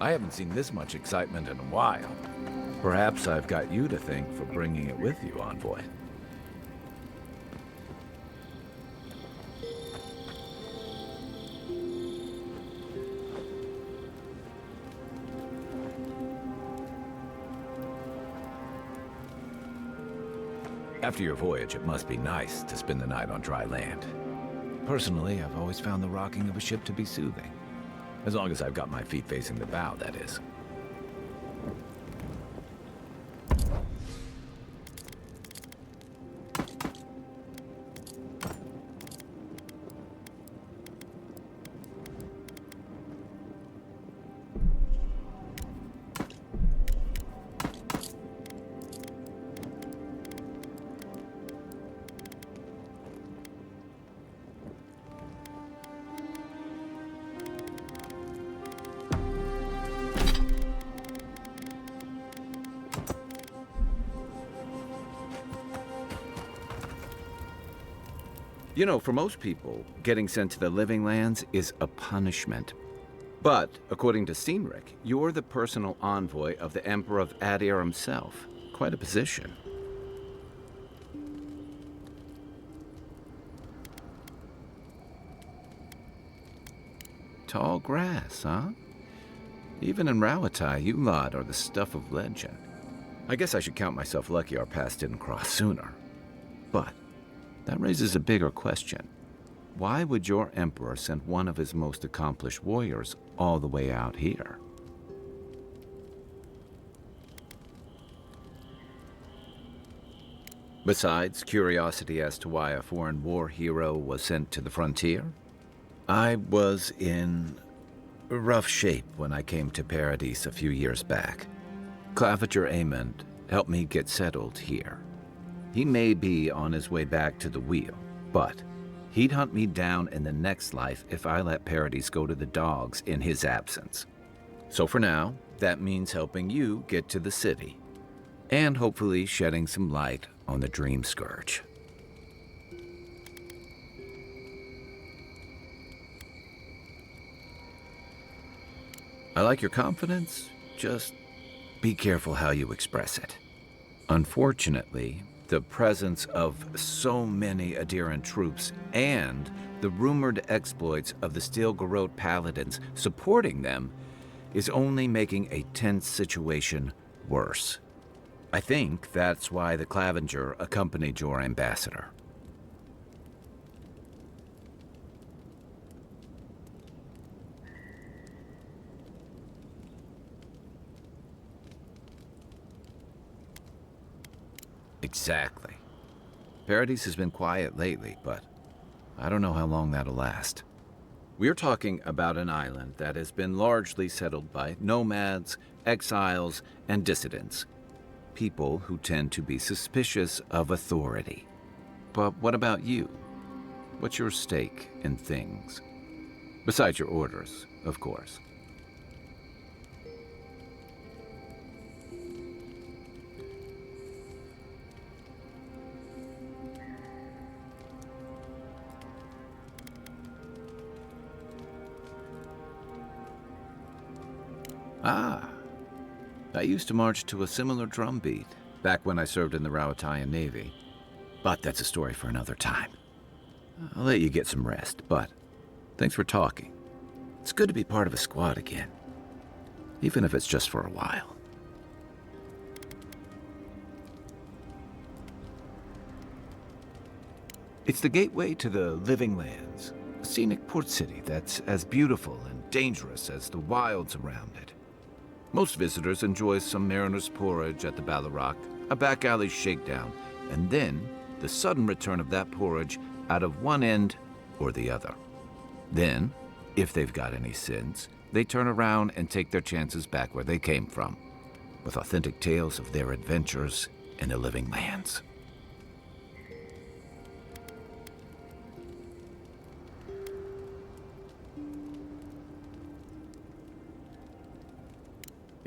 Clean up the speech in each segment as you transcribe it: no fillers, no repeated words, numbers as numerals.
I haven't seen this much excitement in a while. Perhaps I've got you to thank for bringing it with you, envoy. After your voyage, it must be nice to spend the night on dry land. Personally, I've always found the rocking of a ship to be soothing. As long as I've got my feet facing the bow, that is. You know, for most people, getting sent to the Living Lands is a punishment. But, according to Cynric, you're the personal envoy of the Emperor of Aedyr himself. Quite a position. Tall grass, huh? Even in Rauatai, you lot are the stuff of legend. I guess I should count myself lucky our paths didn't cross sooner. But that raises a bigger question. Why would your emperor send one of his most accomplished warriors all the way out here? Besides curiosity as to why a foreign war hero was sent to the frontier, I was in rough shape when I came to Paradise a few years back. Claviger Amond helped me get settled here. He may be on his way back to the wheel, but he'd hunt me down in the next life if I let Paradise go to the dogs in his absence. So for now, that means helping you get to the city, and hopefully shedding some light on the Dream Scourge. I like your confidence, just be careful how you express it. Unfortunately, the presence of so many Aedyran troops and the rumored exploits of the Steel Garrote Paladins supporting them is only making a tense situation worse. I think that's why the Claviger accompanied your ambassador. Exactly. Paradise has been quiet lately, but I don't know how long that'll last. We're talking about an island that has been largely settled by nomads, exiles, and dissidents. People who tend to be suspicious of authority. But what about you? What's your stake in things? Besides your orders, of course. Ah, I used to march to a similar drumbeat back when I served in the Rauataian Navy. But that's a story for another time. I'll let you get some rest, but thanks for talking. It's good to be part of a squad again, even if it's just for a while. It's the gateway to the Living Lands, a scenic port city that's as beautiful and dangerous as the wilds around it. Most visitors enjoy some mariner's porridge at the Ballarrock, a back alley shakedown, and then the sudden return of that porridge out of one end or the other. Then, if they've got any sins, they turn around and take their chances back where they came from, with authentic tales of their adventures in the Living Lands.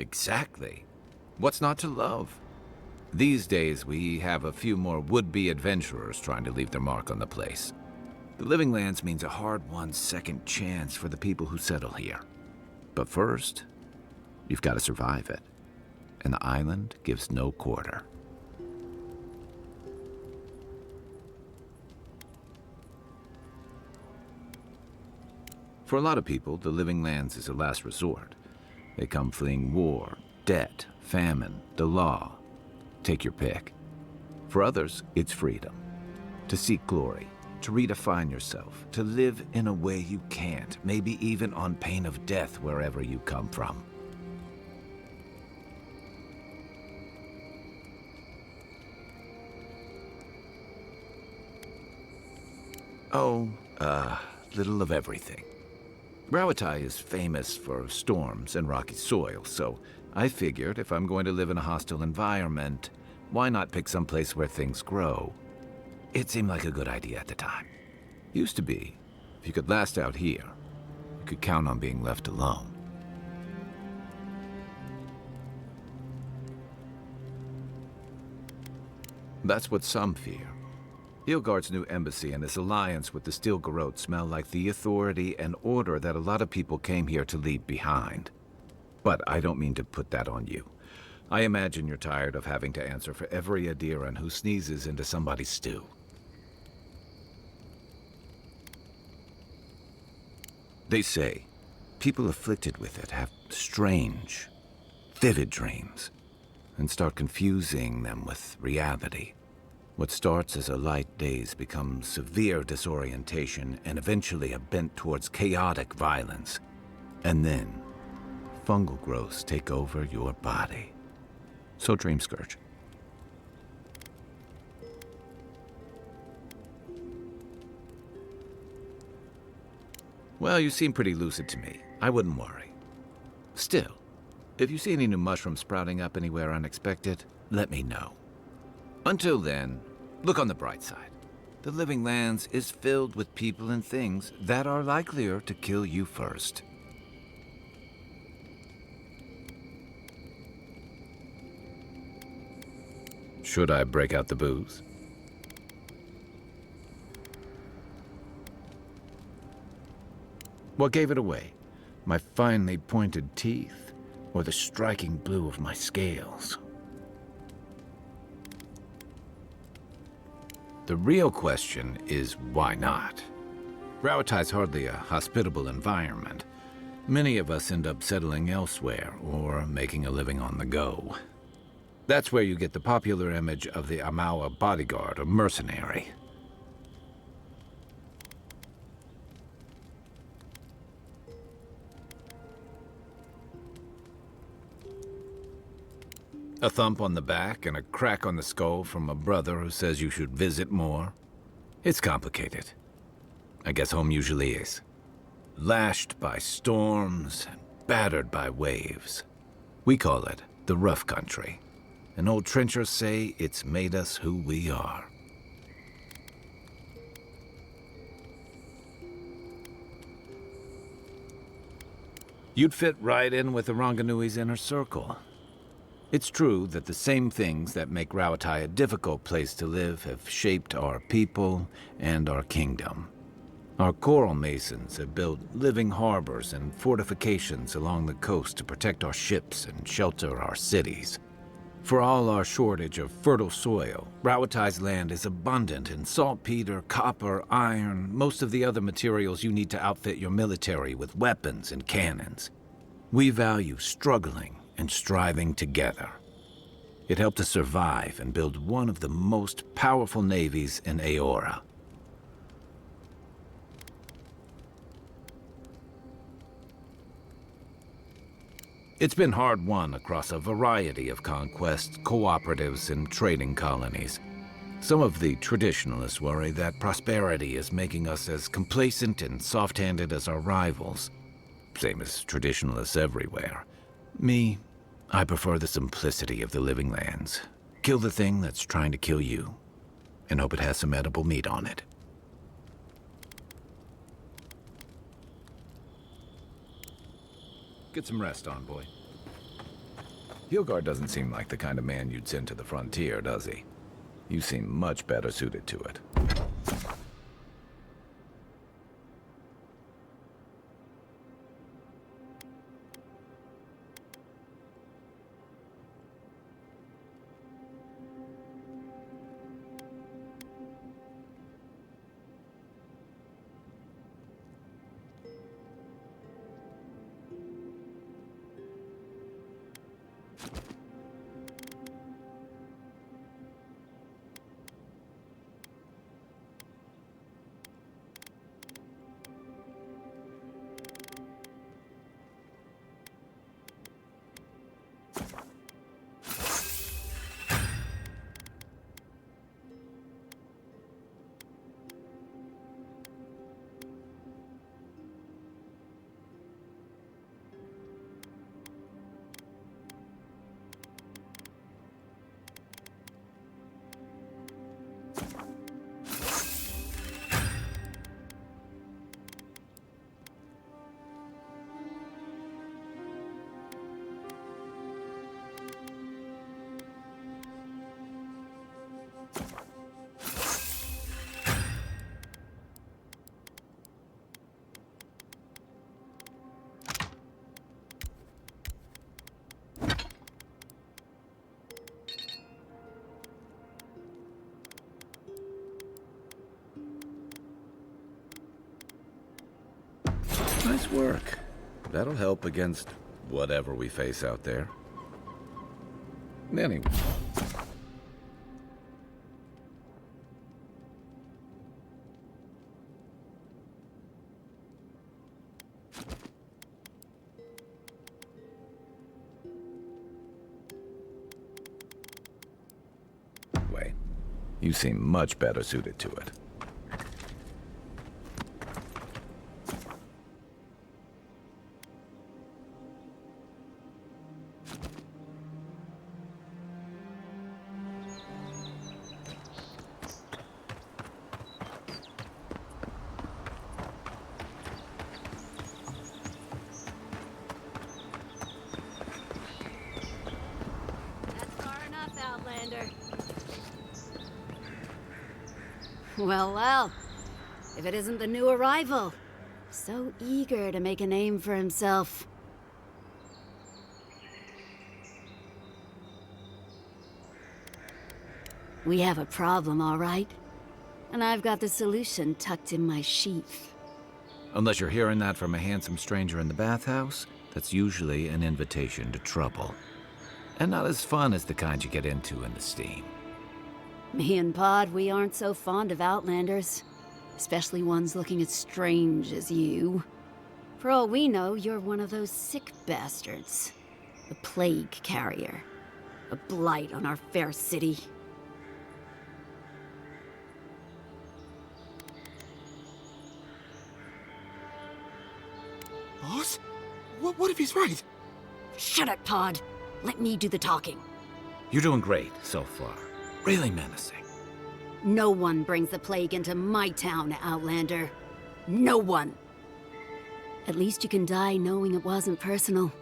Exactly. What's not to love? These days, we have a few more would-be adventurers trying to leave their mark on the place. The Living Lands means a hard-won second chance for the people who settle here. But first, you've got to survive it. And the island gives no quarter. For a lot of people, the Living Lands is a last resort. They come fleeing war, debt, famine, the law. Take your pick. For others, it's freedom. To seek glory, to redefine yourself, to live in a way you can't, maybe even on pain of death wherever you come from. Oh, little of everything. Rauatai is famous for storms and rocky soil, so I figured if I'm going to live in a hostile environment, why not pick some place where things grow? It seemed like a good idea at the time. Used to be, if you could last out here, you could count on being left alone. That's what some fear. Ilgard's new embassy and his alliance with the Steel Garrote smell like the authority and order that a lot of people came here to leave behind. But I don't mean to put that on you. I imagine you're tired of having to answer for every Aedyran who sneezes into somebody's stew. They say people afflicted with it have strange, vivid dreams and start confusing them with reality. What starts as a light daze becomes severe disorientation and eventually a bent towards chaotic violence. And then, fungal growths take over your body. So Dream Scourge. Well, you seem pretty lucid to me. I wouldn't worry. Still, if you see any new mushrooms sprouting up anywhere unexpected, let me know. Until then, look on the bright side. The Living Lands is filled with people and things that are likelier to kill you first. Should I break out the booze? What gave it away? My finely pointed teeth, or the striking blue of my scales? The real question is why not? Rauatai's hardly a hospitable environment. Many of us end up settling elsewhere or making a living on the go. That's where you get the popular image of the Amawa bodyguard or mercenary. A thump on the back and a crack on the skull from a brother who says you should visit more. It's complicated. I guess home usually is. Lashed by storms and battered by waves. We call it the rough country. And old trenchers say it's made us who we are. You'd fit right in with the Ranganui's inner circle. It's true that the same things that make Rauatai a difficult place to live have shaped our people and our kingdom. Our coral masons have built living harbors and fortifications along the coast to protect our ships and shelter our cities. For all our shortage of fertile soil, Rauatai's land is abundant in saltpeter, copper, iron, most of the other materials you need to outfit your military with weapons and cannons. We value struggling and striving together. It helped us survive and build one of the most powerful navies in Eora. It's been hard-won across a variety of conquests, cooperatives, and trading colonies. Some of the traditionalists worry that prosperity is making us as complacent and soft-handed as our rivals. Same as traditionalists everywhere. Me, I prefer the simplicity of the Living Lands. Kill the thing that's trying to kill you, and hope it has some edible meat on it. Get some rest, envoy. Hilgard doesn't seem like the kind of man you'd send to the frontier, does he? You seem much better suited to it. Nice work. That'll help against whatever we face out there. Anyway. You seem much better suited to it. Well, well. If it isn't the new arrival. So eager to make a name for himself. We have a problem, all right? And I've got the solution tucked in my sheath. Unless you're hearing that from a handsome stranger in the bathhouse, that's usually an invitation to trouble. And not as fun as the kind you get into in the steam. Me and Pod, we aren't so fond of Outlanders. Especially ones looking as strange as you. For all we know, you're one of those sick bastards. A plague carrier. A blight on our fair city. Boss? What if he's right? Shut it, Pod. Let me do the talking. You're doing great so far. Really menacing. No one brings the plague into my town, Outlander. No one. At least you can die knowing it wasn't personal.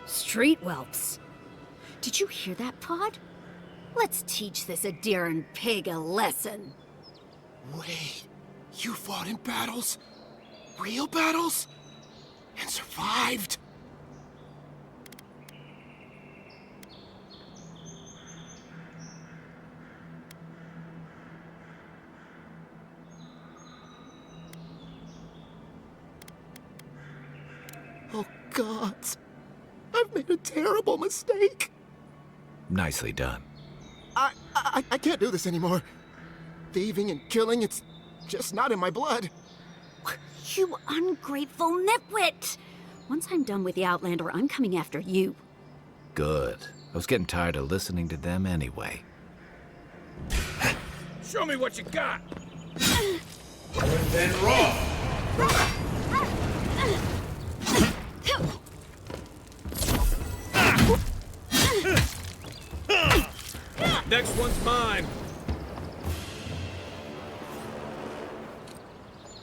Street whelps. Did you hear that, Pod? Let's teach this Aedyr pig a lesson. Wait, you fought in battles? Real battles? And survived? Oh, gods. I've made a terrible mistake. Nicely done. I can't do this anymore. Thieving and killing, it's just not in my blood. You ungrateful nitwit! Once I'm done with the Outlander, I'm coming after you. Good. I was getting tired of listening to them anyway. Show me what you got! Then raw! Next one's mine.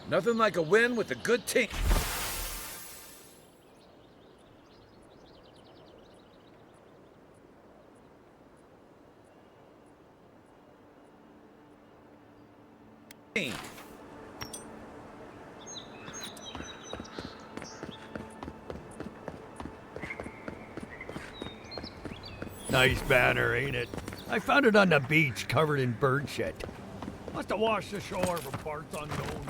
Nothing like a win with a good team. Nice banner, ain't it? I found it on the beach, covered in bird shit. Must have washed ashore from parts unknown.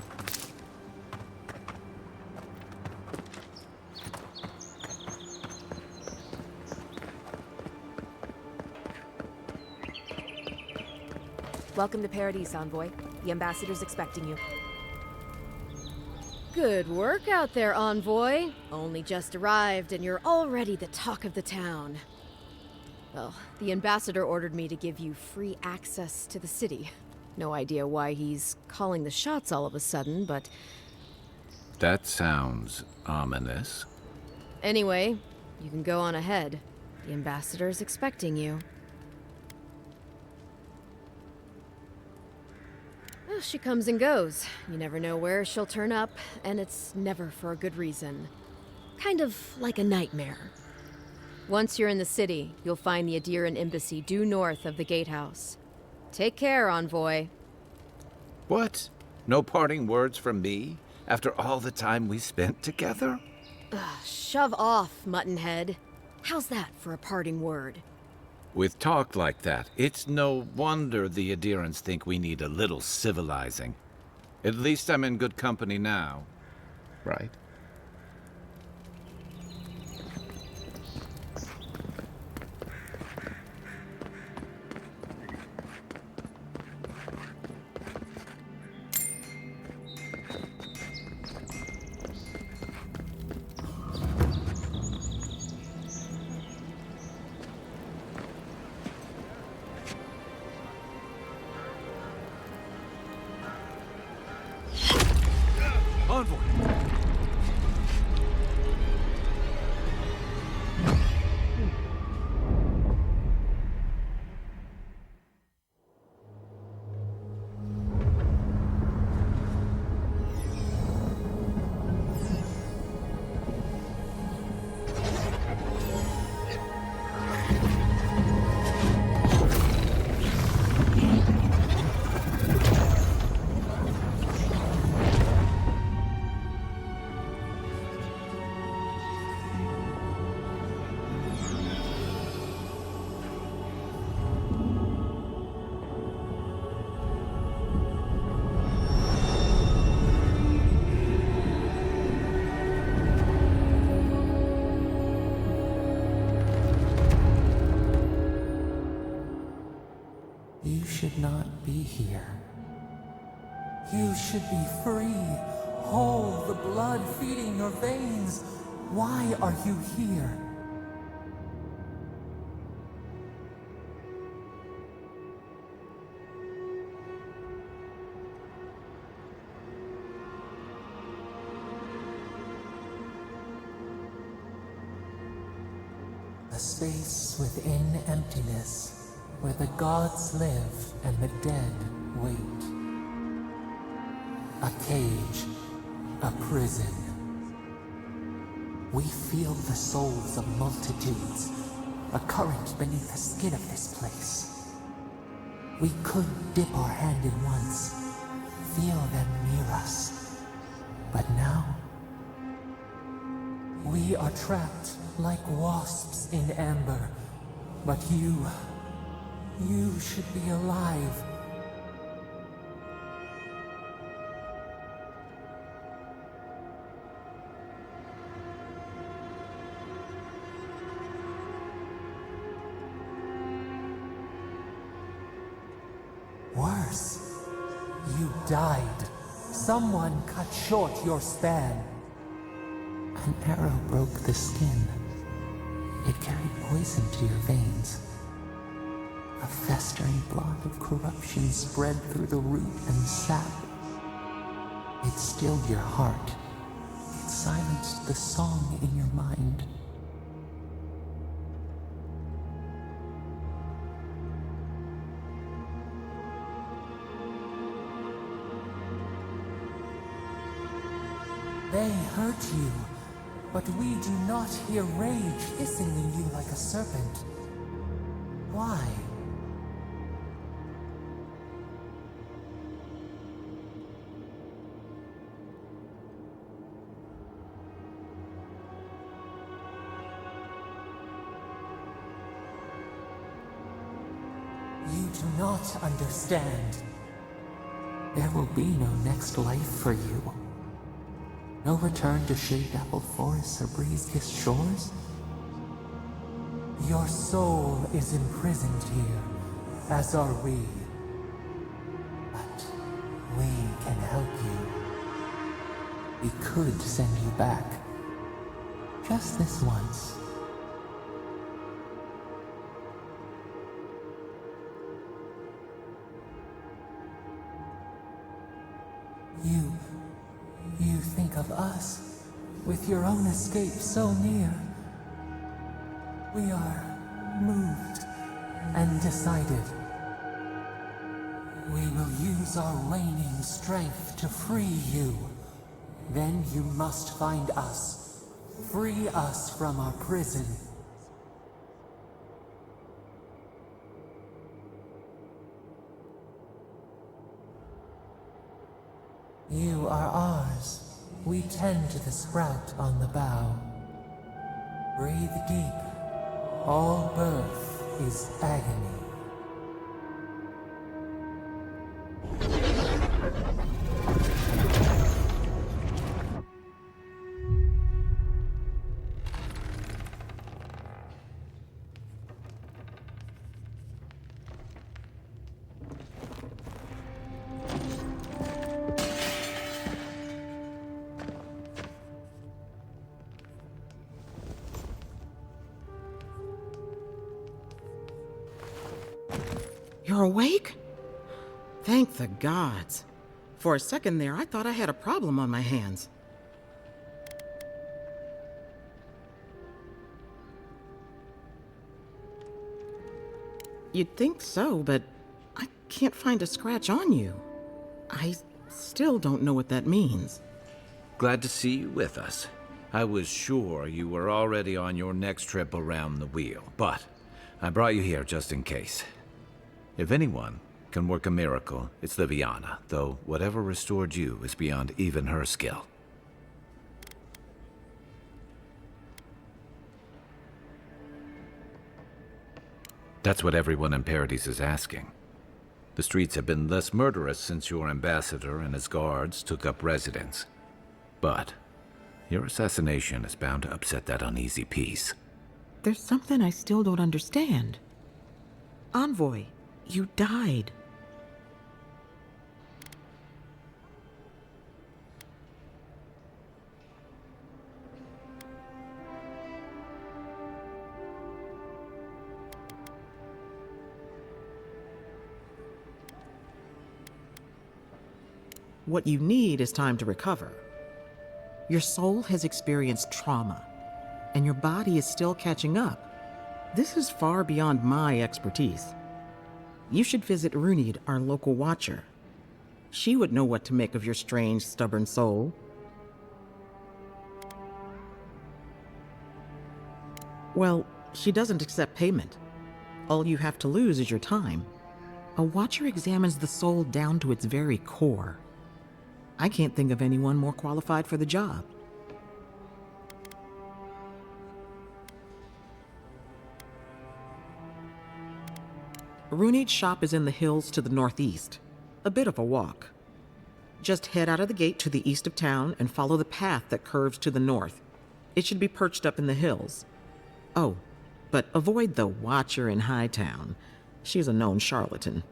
Welcome to Paradise, Envoy. The ambassador's expecting you. Good work out there, Envoy. Only just arrived and you're already the talk of the town. Well, the ambassador ordered me to give you free access to the city. No idea why he's calling the shots all of a sudden, but... That sounds ominous. Anyway, you can go on ahead. The ambassador's expecting you. Well, she comes and goes. You never know where she'll turn up, and it's never for a good reason. Kind of like a nightmare. Once you're in the city, you'll find the Aedyr embassy due north of the gatehouse. Take care, Envoy. What? No parting words from me? After all the time we spent together? Shove off, Muttonhead. How's that for a parting word? With talk like that, it's no wonder the Aedyrans think we need a little civilizing. At least I'm in good company now, right? Envoy. You should not be here. You should be free, whole, the blood feeding your veins. Why are you here? A space within emptiness, where the gods live and the dead wait. A cage, a prison. We feel the souls of multitudes, a current beneath the skin of this place. We could dip our hand in once, feel them near us. But now, we are trapped like wasps in amber. But you should be alive. Worse, you died. Someone cut short your span. An arrow broke the skin. It carried poison to your veins. A festering blot of corruption spread through the root and sap. It stilled your heart. It silenced the song in your mind. may hurt you, but we do not hear rage hissing in you like a serpent. Why? You do not understand. There will be no next life for you. No return to shade-apple forests or breeze-kissed shores. Your soul is imprisoned here, as are we. But we can help you. We could send you back. Just this once. You think of us, with your own escape so near. We are moved and decided. We will use our waning strength to free you. Then you must find us. Free us from our prison. You are ours. We tend to the sprout on the bough. Breathe deep. All birth is agony. You're awake? Thank the gods. For a second there, I thought I had a problem on my hands. You'd think so, but I can't find a scratch on you. I still don't know what that means. Glad to see you with us. I was sure you were already on your next trip around the wheel, but I brought you here just in case. If anyone can work a miracle, it's Liviana, though whatever restored you is beyond even her skill. That's what everyone in Paradise is asking. The streets have been less murderous since your ambassador and his guards took up residence. But your assassination is bound to upset that uneasy peace. There's something I still don't understand. Envoy, you died. What you need is time to recover. Your soul has experienced trauma, and your body is still catching up. This is far beyond my expertise. You should visit Runid, our local watcher. She would know what to make of your strange, stubborn soul. Well, she doesn't accept payment. All you have to lose is your time. A watcher examines the soul down to its very core. I can't think of anyone more qualified for the job. Runid's shop is in the hills to the northeast. A bit of a walk. Just head out of the gate to the east of town and follow the path that curves to the north. It should be perched up in the hills. Oh, but avoid the Watcher in Hightown. She's a known charlatan.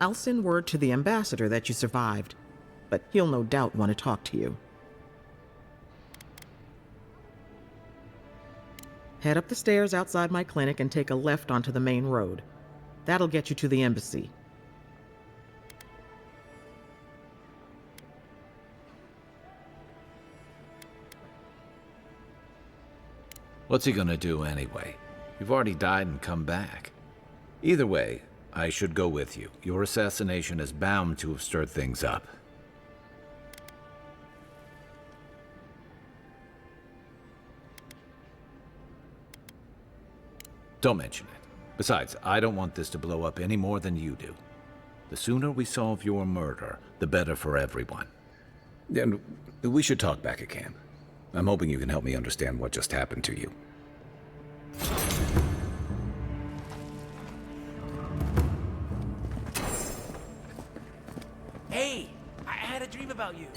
I'll send word to the ambassador that you survived, but he'll no doubt want to talk to you. Head up the stairs outside my clinic and take a left onto the main road. That'll get you to the embassy. What's he gonna do anyway? You've already died and come back. Either way, I should go with you. Your assassination is bound to have stirred things up. Don't mention it. Besides, I don't want this to blow up any more than you do. The sooner we solve your murder, the better for everyone. And we should talk back at camp. I'm hoping you can help me understand what just happened to you. Hey, I had a dream about you.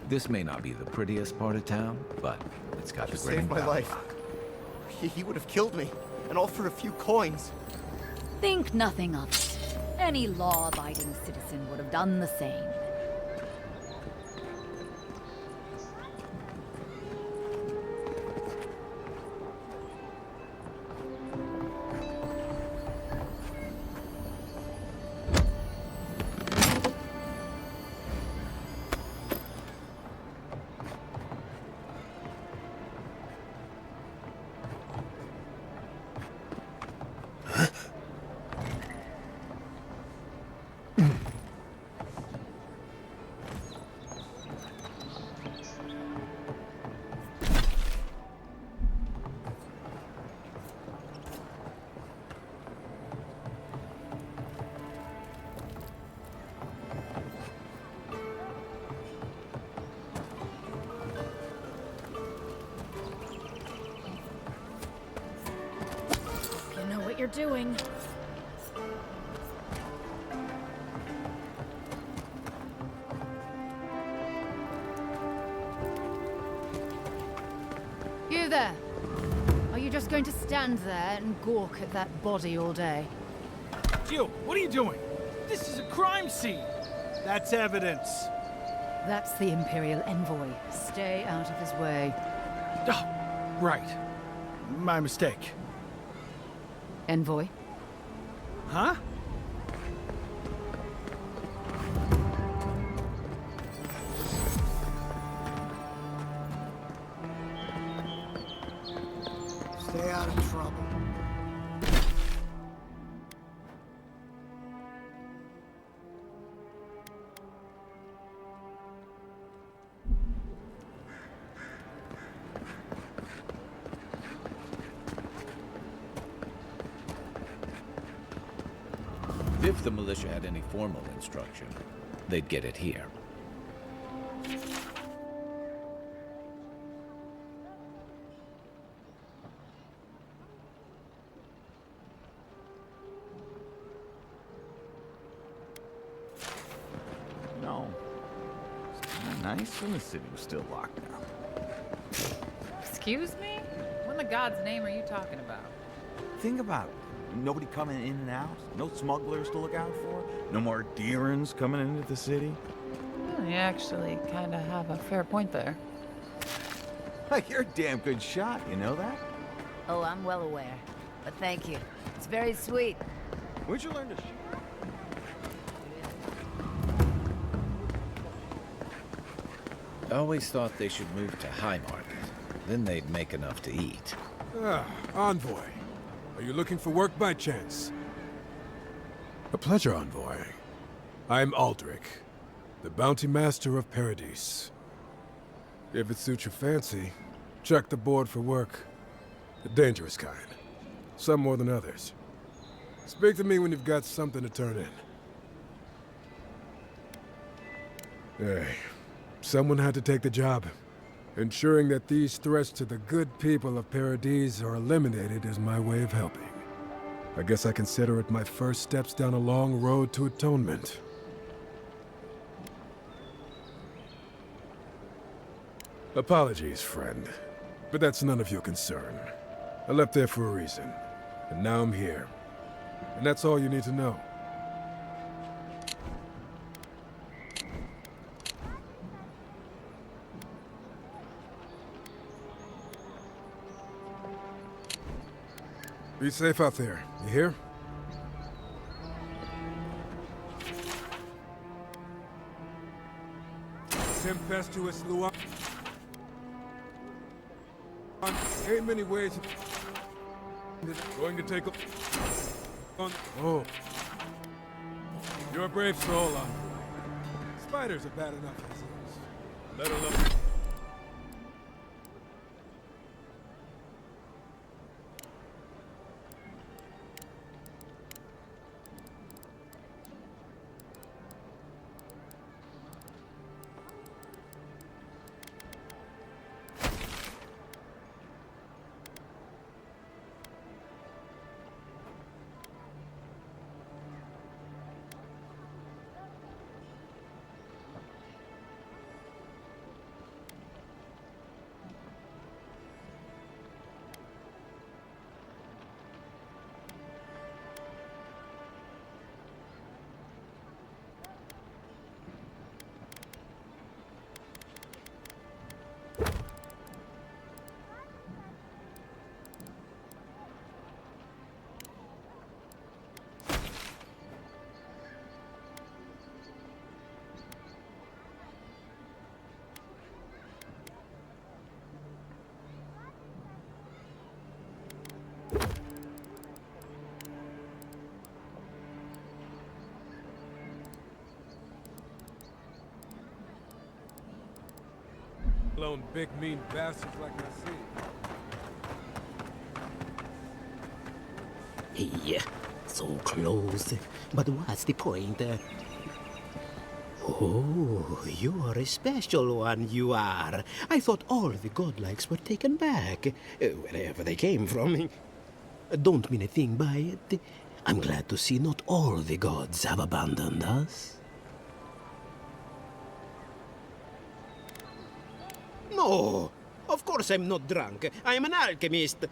This may not be the prettiest part of town, but it's got the grit and Saved my life. look. He would have killed me, and all for a few coins. Think nothing of it. Any law-abiding citizen would have done the same. You know what you're doing. You there! Are you just going to stand there and gawk at that body all day? Jill, what are you doing? This is a crime scene. That's evidence. That's the Imperial envoy. Stay out of his way. Oh, right. My mistake. Envoy? Huh? Stay out of trouble. If the militia had any formal instruction, they'd get it here. No. It's kind of nice when the city was still locked down. Excuse me? What in the God's name are you talking about? Think about it. Nobody coming in and out. No smugglers to look out for. No more Deerans coming into the city. Well, you actually kind of have a fair point there. Like, you're a damn good shot, you know that? Oh, I'm well aware. But thank you. It's very sweet. Where'd you learn to shoot? I always thought they should move to High Market. Then they'd make enough to eat. Ah, envoy. Are you looking for work by chance? A pleasure, envoy. I'm Aldrich, the bounty master of Paradise. If it suits your fancy, check the board for work. The dangerous kind. Some more than others. Speak to me when you've got something to turn in. Hey, someone had to take the job. Ensuring that these threats to the good people of Paradise are eliminated is my way of helping. I guess I consider it my first steps down a long road to atonement. Apologies, friend. But that's none of your concern. I left there for a reason. And now I'm here. And that's all you need to know. Be safe out there. You hear? Tempestuous Luan. Ain't many ways. Going to take on. Oh. You're a brave soul, Envoy. Spiders are bad enough as is. Let alone. Lone big mean bastards like I see. Hey, so close. But what's the point? Oh, you are a special one, you are. I thought all the godlikes were taken back, wherever they came from. Don't mean a thing by it. I'm glad to see not all the gods have abandoned us. No, of course I'm not drunk. I am an alchemist.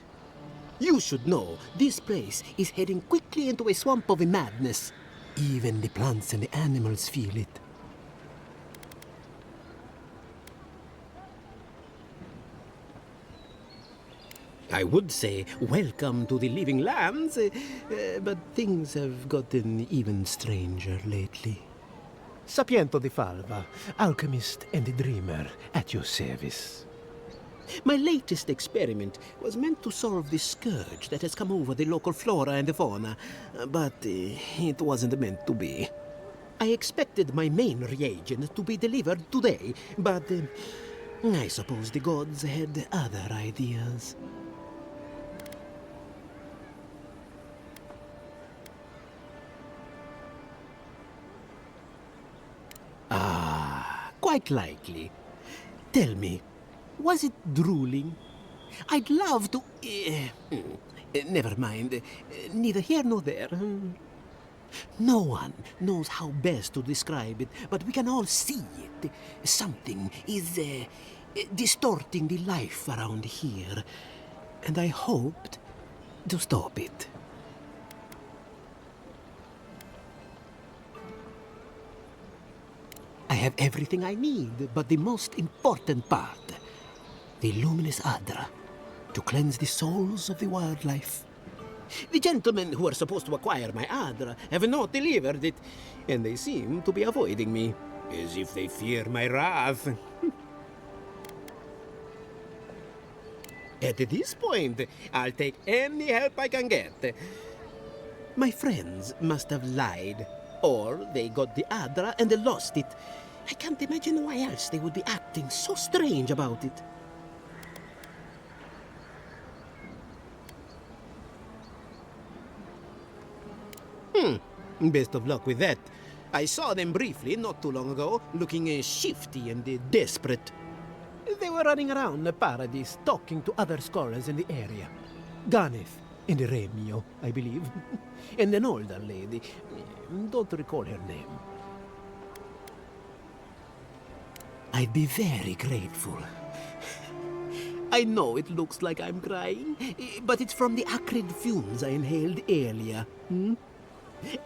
You should know, this place is heading quickly into a swamp of madness. Even the plants and the animals feel it. I would say welcome to the living lands, but things have gotten even stranger lately. Sapiento di Falva, alchemist and dreamer, at your service. My latest experiment was meant to solve the scourge that has come over the local flora and fauna, but it wasn't meant to be. I expected my main reagent to be delivered today, but I suppose the gods had other ideas. Ah, quite likely. Tell me, was it drooling? I'd love to... never mind. Neither here nor there. No one knows how best to describe it, but we can all see it. Something is distorting the life around here, and I hoped to stop it. I have everything I need, but the most important part, the luminous Aedyr, to cleanse the souls of the wildlife. The gentlemen who are supposed to acquire my Aedyr have not delivered it, and they seem to be avoiding me, as if they fear my wrath. At this point, I'll take any help I can get. My friends must have lied, or they got the Aedyr and they lost it. I can't imagine why else they would be acting so strange about it. Best of luck with that. I saw them briefly not too long ago, looking shifty and desperate. They were running around the paradise, talking to other scholars in the area. Ganith and Remio, I believe. And an older lady. Don't recall her name. I'd be very grateful. I know it looks like I'm crying, but it's from the acrid fumes I inhaled earlier.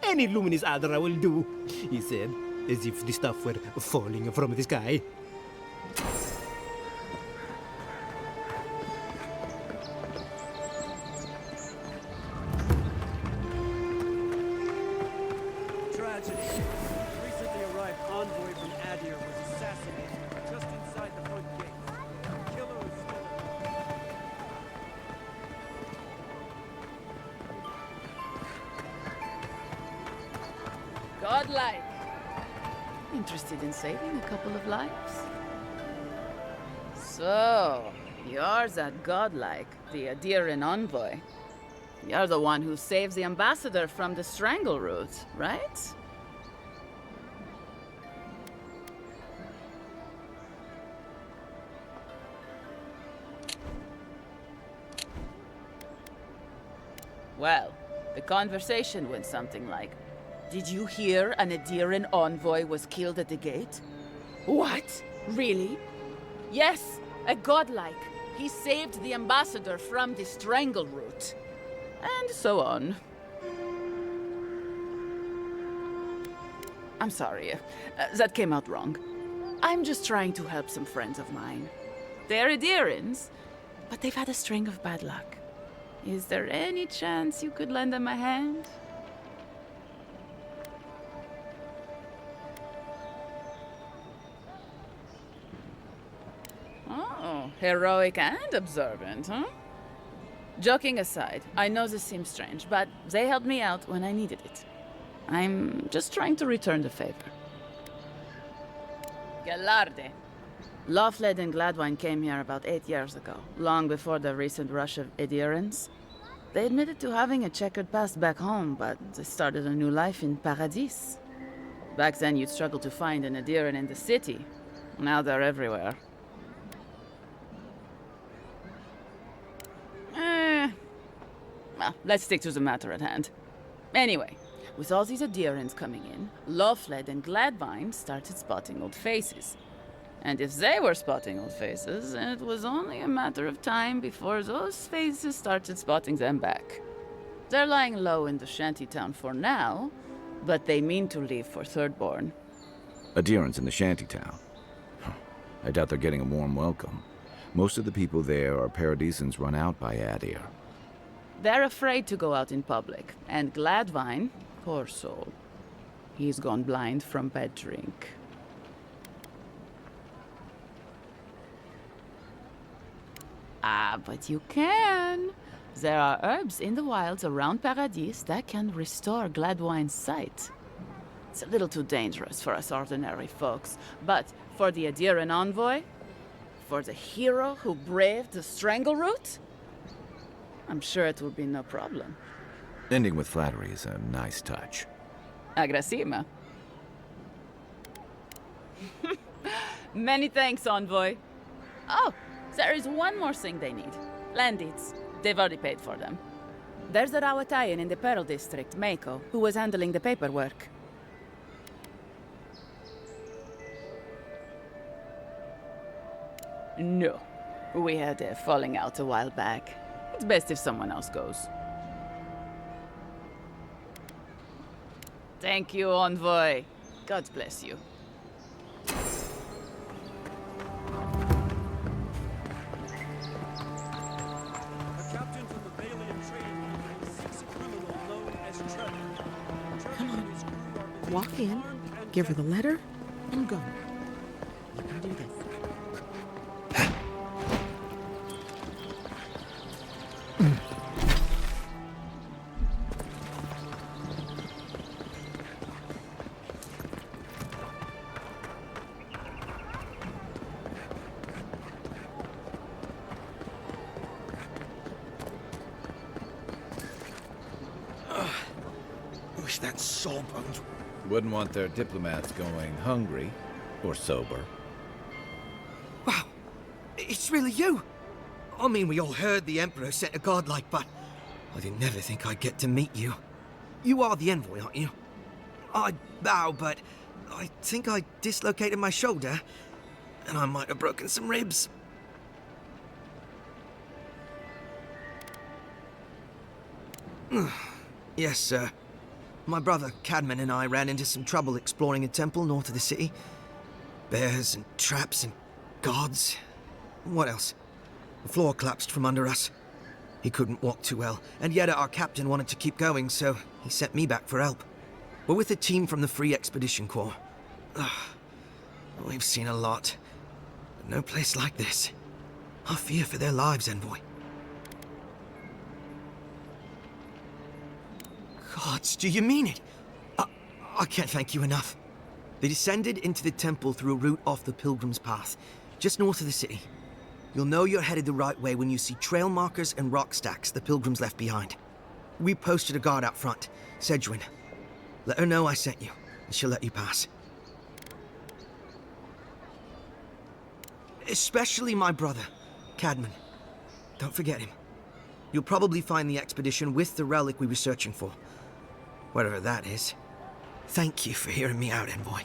Any luminous Aedyr will do, he said, as if the stuff were falling from the sky. Tragedy. Recently arrived envoy from Aedyr was assassinated just inside the front gate. Killer is still Godlike. Interested in saving a couple of lives? So, you're that godlike, the Aedyr envoy. You're the one who saves the ambassador from the strangle root, right? Well, the conversation went something like, did you hear an Aedyr envoy was killed at the gate? What? Really? Yes, a godlike. He saved the ambassador from the strangle root. And so on. I'm sorry, that came out wrong. I'm just trying to help some friends of mine. They're Aedyrans, but they've had a string of bad luck. Is there any chance you could lend them a hand? Oh, heroic and observant, huh? Joking aside, I know this seems strange, but they helped me out when I needed it. I'm just trying to return the favor. Galarde. Lawfled and Gladwine came here about 8 years ago, long before the recent rush of Aedyrans. They admitted to having a checkered past back home, but they started a new life in Paradis. Back then, you'd struggle to find an Aedyran in the city. Now they're everywhere. Well, let's stick to the matter at hand. Anyway, with all these Aedyrans coming in, Lawfled and Gladwine started spotting old faces. And if they were spotting old faces, it was only a matter of time before those faces started spotting them back. They're lying low in the shantytown for now, but they mean to leave for Thirdborn. Aedyrans in the shantytown. I doubt they're getting a warm welcome. Most of the people there are Paradisans run out by Aedyr. They're afraid to go out in public, and Gladwine, poor soul, he's gone blind from bad drink. Ah, but you can. There are herbs in the wilds around Paradis that can restore Gladwine's sight. It's a little too dangerous for us ordinary folks, but for the Aedyr envoy, for the hero who braved the strangle root, I'm sure it will be no problem. Ending with flattery is a nice touch. Agrasima. Many thanks, envoy. Oh, there is one more thing they need. Land deeds. They've already paid for them. There's a Rawatayan in the Pearl District, Mako, who was handling the paperwork. No. We had a falling out a while back. It's best if someone else goes. Thank you, envoy. God bless you. Walk in, give her the letter, and go. You can do this. Wish that sawbones. Wouldn't want their diplomats going hungry or sober. Wow, it's really you. I mean, we all heard the Emperor sent a godlike, but I didn't never think I'd get to meet you. You are the envoy, aren't you? I bow, but I think I dislocated my shoulder. and I might have broken some ribs. Yes, sir. My brother, Cadman, and I ran into some trouble exploring a temple north of the city. Bears and traps and gods. What else? The floor collapsed from under us. He couldn't walk too well, and yet our captain wanted to keep going, so he sent me back for help. We're with a team from the Free Expedition Corps. We've seen a lot, but no place like this. I fear for their lives, Envoy. Gods, do you mean it? I can't thank you enough. They descended into the temple through a route off the Pilgrim's Path, just north of the city. You'll know you're headed the right way when you see trail markers and rock stacks the Pilgrims left behind. We posted a guard out front, Sedgwin. Let her know I sent you, and she'll let you pass. Especially my brother, Cadman. Don't forget him. You'll probably find the expedition with the relic we were searching for. Whatever that is. Thank you for hearing me out, Envoy.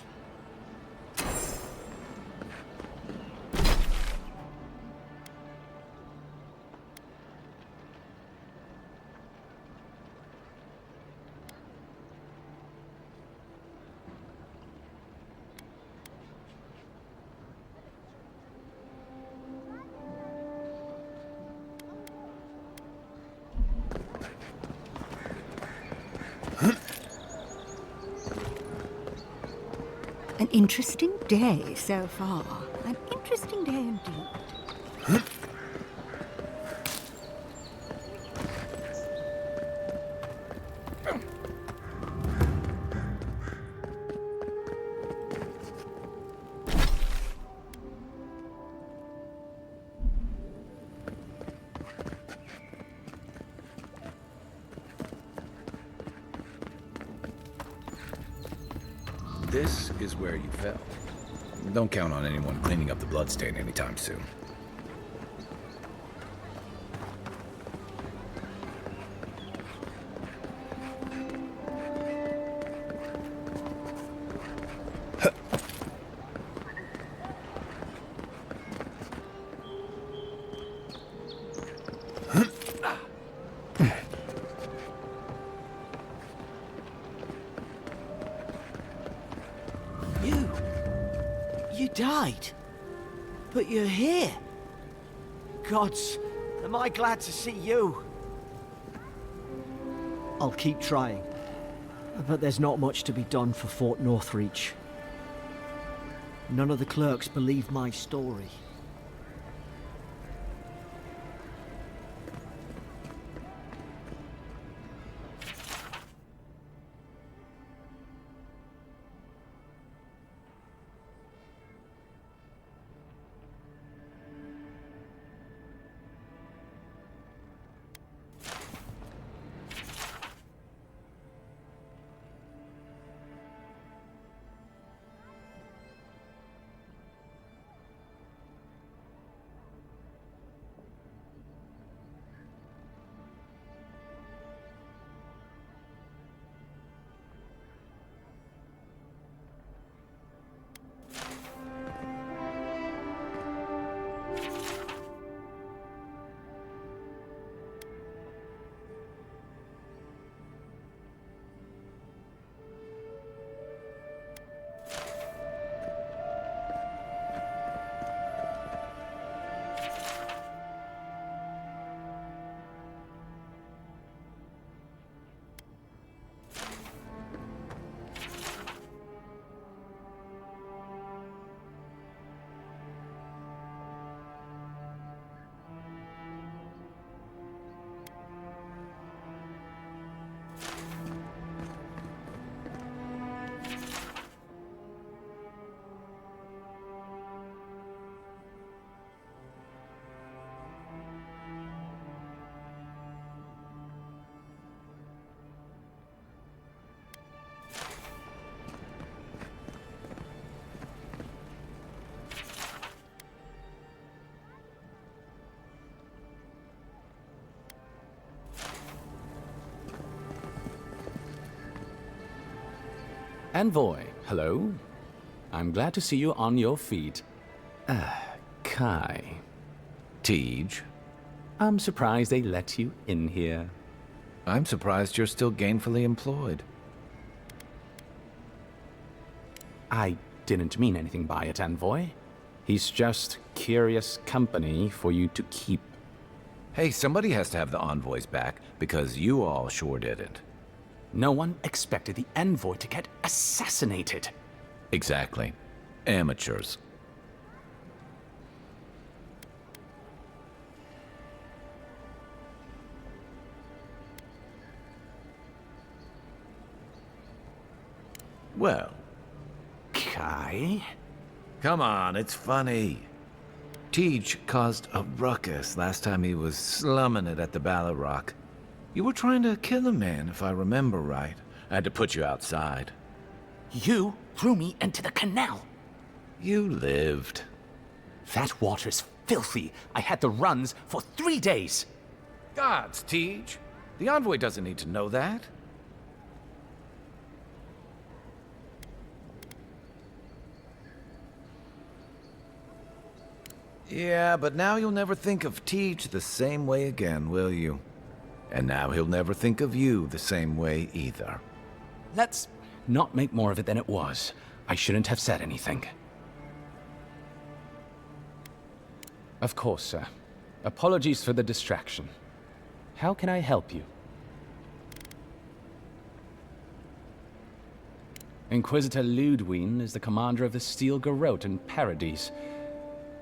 An interesting day so far. An interesting day indeed. This is where you fell. Don't count on anyone cleaning up the bloodstain anytime soon. You died. But you're here. Gods, am I glad to see you. I'll keep trying. But there's not much to be done for Fort Northreach. None of the clerks believe my story. Envoy, hello. I'm glad to see you on your feet. Kai. Tej. I'm surprised they let you in here. I'm surprised you're still gainfully employed. I didn't mean anything by it, envoy. He's just curious company for you to keep. Hey, somebody has to have the envoys back, because you all sure didn't. No one expected the envoy to get assassinated. Exactly. Amateurs. Well. Kai? Come on, it's funny. Tej caused a ruckus last time he was slumming it at the Ballarrock. You were trying to kill a man, if I remember right. I had to put you outside. You threw me into the canal. You lived. That water's filthy. I had the runs for 3 days. Gods, Tej. The envoy doesn't need to know that. Yeah, but now you'll never think of Tej the same way again, will you? And now he'll never think of you the same way either. Let's not make more of it than it was. I shouldn't have said anything. Of course, sir. Apologies for the distraction. How can I help you? Inquisitor Ludwine is the commander of the Steel Garrote in Paradise.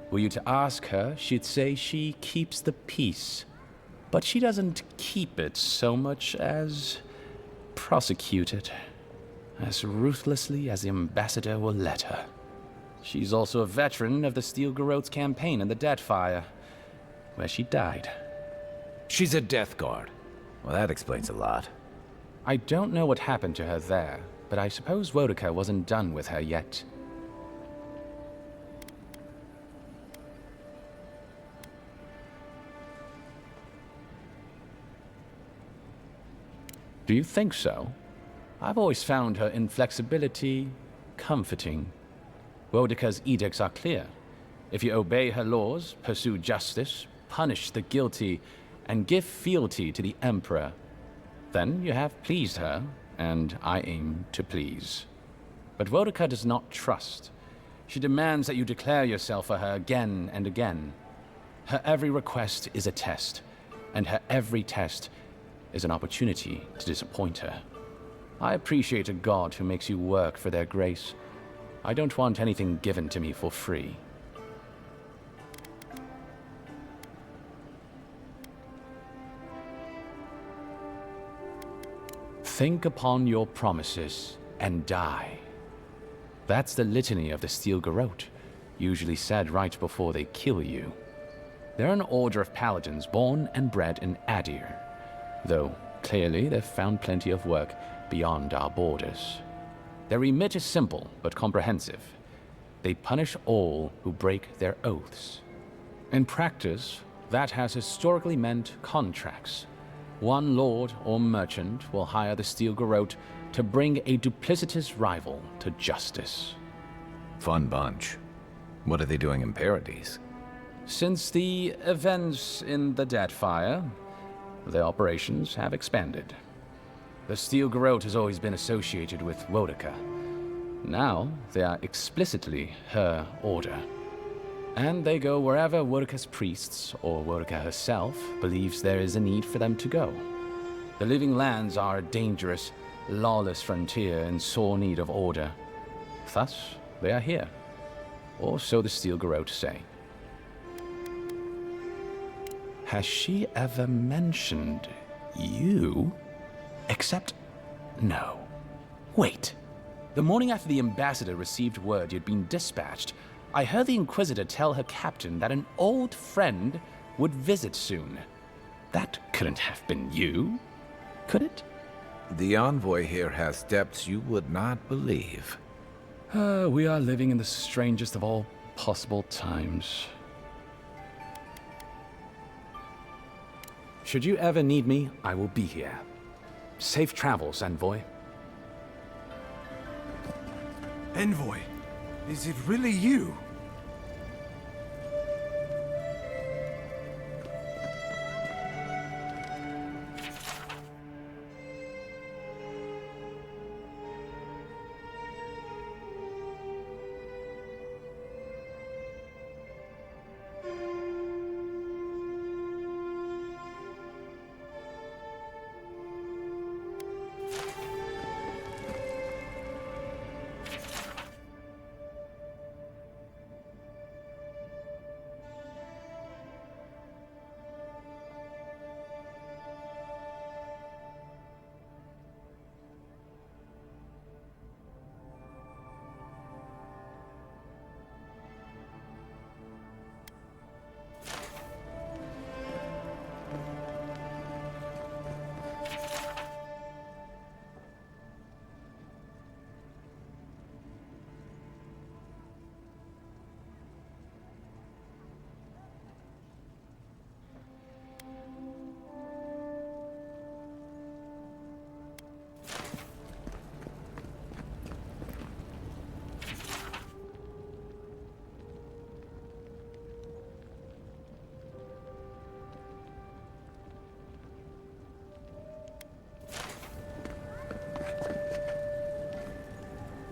Were you to ask her, she'd say she keeps the peace. But she doesn't keep it so much as prosecute it. As ruthlessly as the ambassador will let her. She's also a veteran of the Steel Garrote's campaign in the Deadfire, where she died. She's a Death Guard. Well, that explains a lot. I don't know what happened to her there, but I suppose Boudica wasn't done with her yet. Do you think so? I've always found her inflexibility comforting. Boudica's edicts are clear. If you obey her laws, pursue justice, punish the guilty, and give fealty to the Emperor, then you have pleased her, and I aim to please. But Boudica does not trust. She demands that you declare yourself for her again and again. Her every request is a test, and her every test is an opportunity to disappoint her. I appreciate a god who makes you work for their grace. I don't want anything given to me for free. Think upon your promises and die. That's the litany of the Steel Garrote, usually said right before they kill you. They're an order of paladins born and bred in Aedyr, though clearly they've found plenty of work beyond our borders. Their remit is simple but comprehensive. They punish all who break their oaths. In practice, that has historically meant contracts. One lord or merchant will hire the Steel Garrote to bring a duplicitous rival to justice. Fun bunch. What are they doing in Paradise? Since the events in the Deadfire, their operations have expanded. The Steel Garrote has always been associated with Boudica. Now, they are explicitly her order. And they go wherever Boudica's priests, or Boudica herself, believes there is a need for them to go. The Living Lands are a dangerous, lawless frontier in sore need of order. Thus, they are here. Or so the Steel Garrote say. Has she ever mentioned you? Except, no. Wait. The morning after the ambassador received word you'd been dispatched, I heard the Inquisitor tell her captain that an old friend would visit soon. That couldn't have been you, could it? The envoy here has depths you would not believe. We are living in the strangest of all possible times. Should you ever need me, I will be here. Safe travels, envoy. Envoy, is it really you?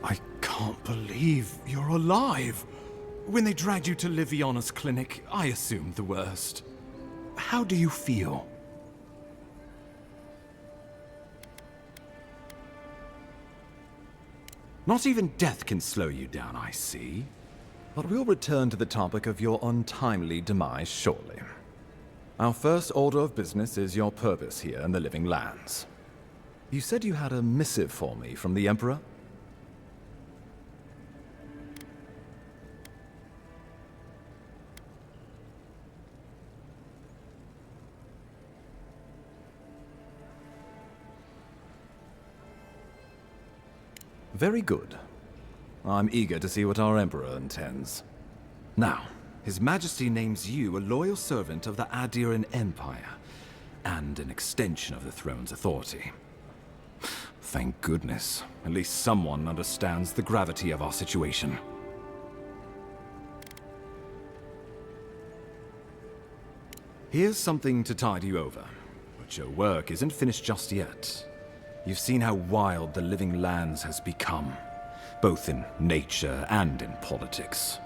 I can't believe you're alive. When they dragged you to Liviana's clinic, I assumed the worst. How do you feel? Not even death can slow you down, I see. But we'll return to the topic of your untimely demise shortly. Our first order of business is your purpose here in the Living Lands. You said you had a missive for me from the Emperor? Very good. I'm eager to see what our Emperor intends. Now, His Majesty names you a loyal servant of the Aedyr Empire, and an extension of the throne's authority. Thank goodness. At least someone understands the gravity of our situation. Here's something to tide you over, but your work isn't finished just yet. You've seen how wild the Living Lands has become, both in nature and in politics.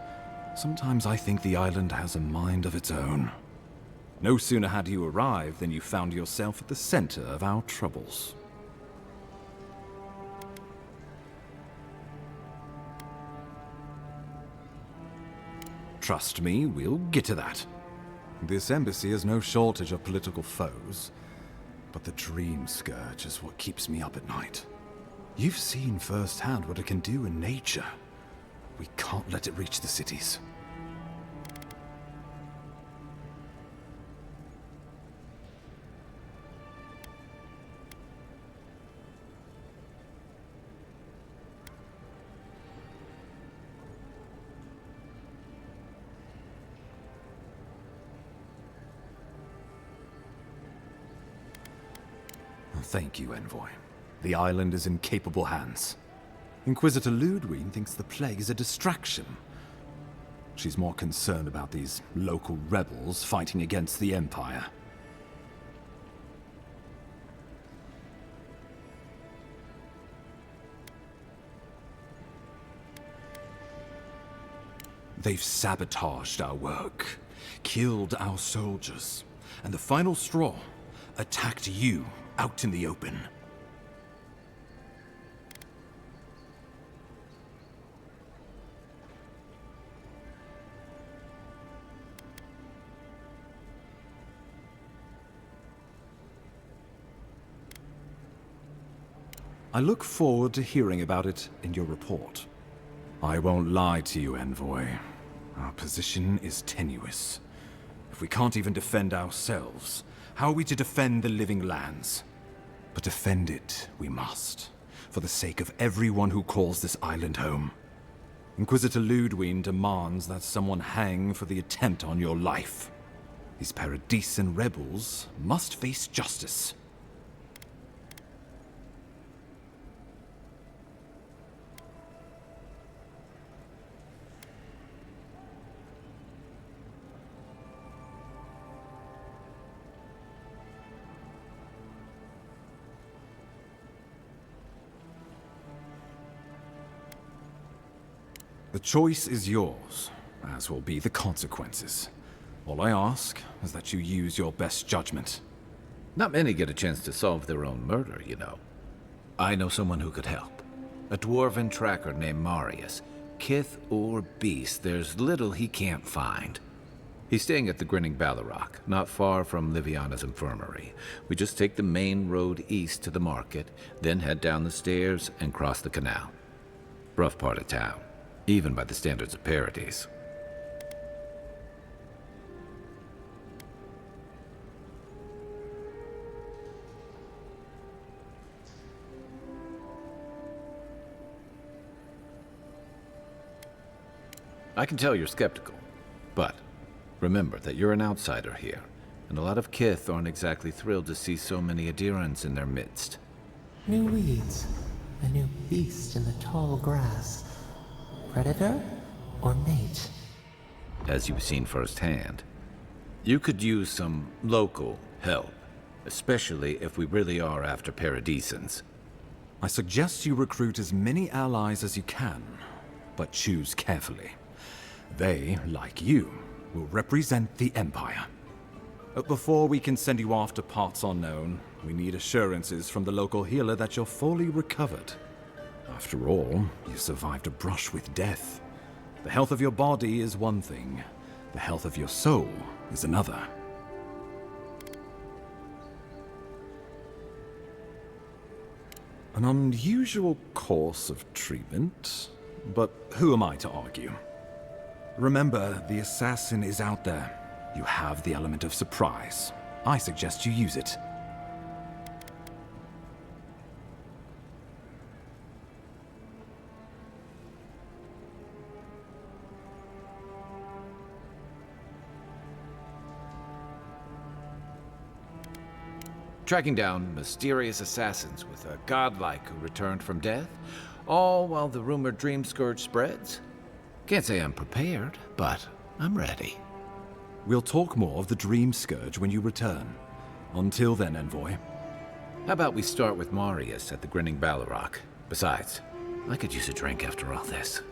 Sometimes I think the island has a mind of its own. No sooner had you arrived than you found yourself at the center of our troubles. Trust me, we'll get to that. This embassy has no shortage of political foes. But the dream scourge is what keeps me up at night. You've seen firsthand what it can do in nature. We can't let it reach the cities. Thank you, Envoy. The island is in capable hands. Inquisitor Ludwig thinks the plague is a distraction. She's more concerned about these local rebels fighting against the Empire. They've sabotaged our work, killed our soldiers, and the final straw, attacked you out in the open. I look forward to hearing about it in your report. I won't lie to you, Envoy. Our position is tenuous. If we can't even defend ourselves, how are we to defend the Living Lands? But defend it we must, for the sake of everyone who calls this island home. Inquisitor Ludwig demands that someone hang for the attempt on your life. These Paradisian rebels must face justice. The choice is yours, as will be the consequences. All I ask is that you use your best judgment. Not many get a chance to solve their own murder, you know. I know someone who could help. A dwarven tracker named Marius. Kith or beast, there's little he can't find. He's staying at the Grinning Ballarrock, not far from Liviana's infirmary. We just take the main road east to the market, then head down the stairs and cross the canal. Rough part of town, even by the standards of Paradis. I can tell you're skeptical, but remember that you're an outsider here, and a lot of Kith aren't exactly thrilled to see so many Aedyrans in their midst. New weeds, a new beast in the tall grass. Predator or mate? As you've seen firsthand, you could use some local help, especially if we really are after Paradisans. I suggest you recruit as many allies as you can, but choose carefully. They, like you, will represent the Empire. But before we can send you off to parts unknown, we need assurances from the local healer that you're fully recovered. After all, you survived a brush with death. The health of your body is one thing, the health of your soul is another. An unusual course of treatment, but who am I to argue? Remember, the assassin is out there. You have the element of surprise. I suggest you use it. Tracking down mysterious assassins with a godlike who returned from death, all while the rumored dream scourge spreads. Can't say I'm prepared, but I'm ready. We'll talk more of the Dream Scourge when you return. Until then, Envoy. How about we start with Marius at the Grinning Balrog? Besides, I could use a drink after all this.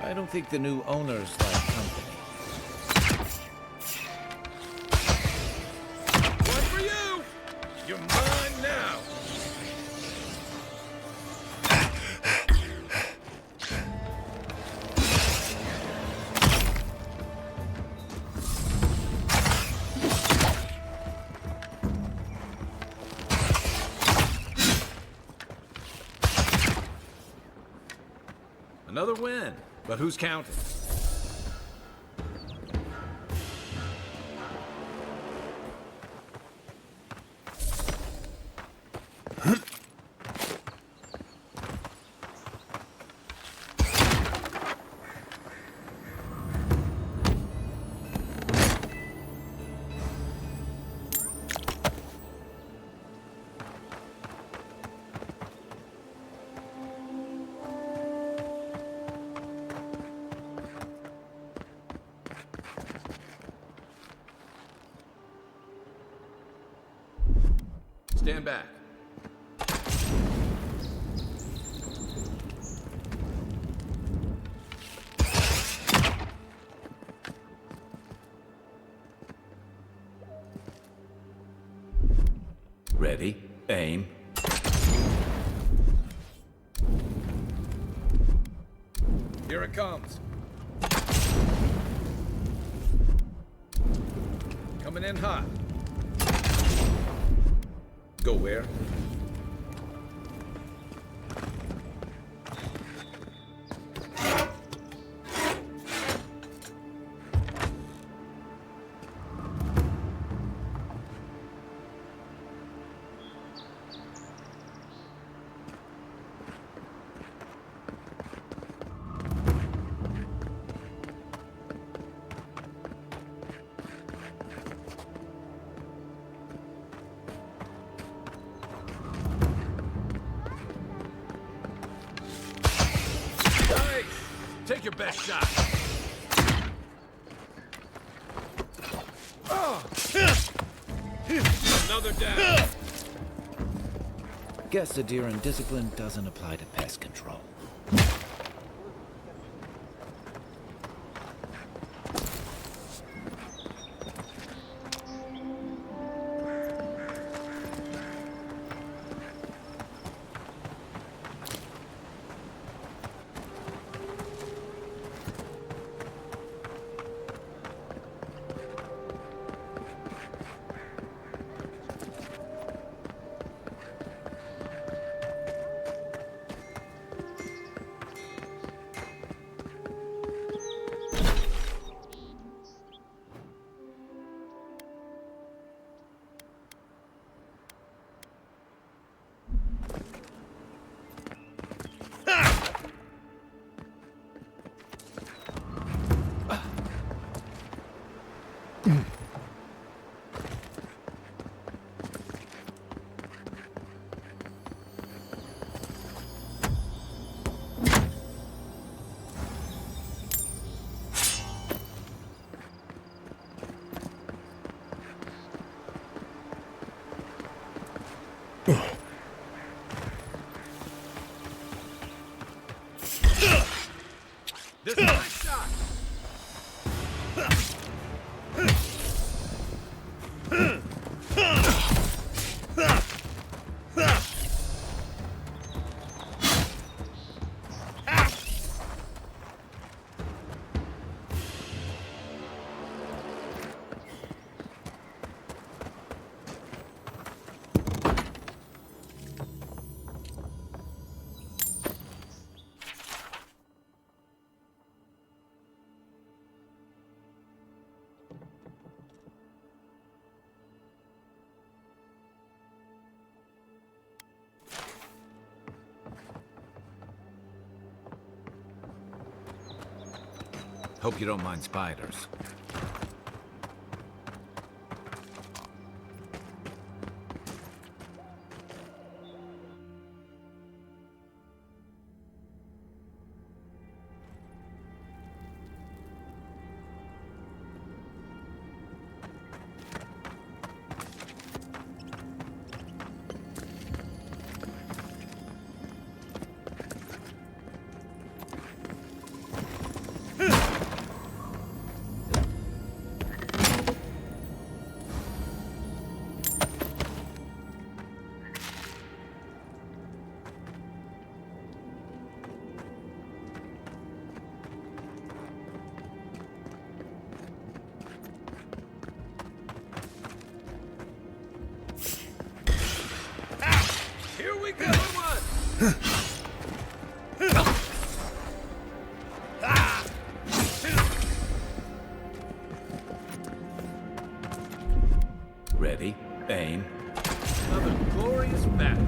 I don't think the new owners like company. One for you! You're mine now! Another win, but who's counting? Stand back. Ready, aim. Here it comes. Coming in hot. Go where? Take your best shot. Another down. Guess Aedyr and discipline doesn't apply to pest control. This is my shot! Hope you don't mind spiders. Here we go! One! Ready, aim. Another glorious battle.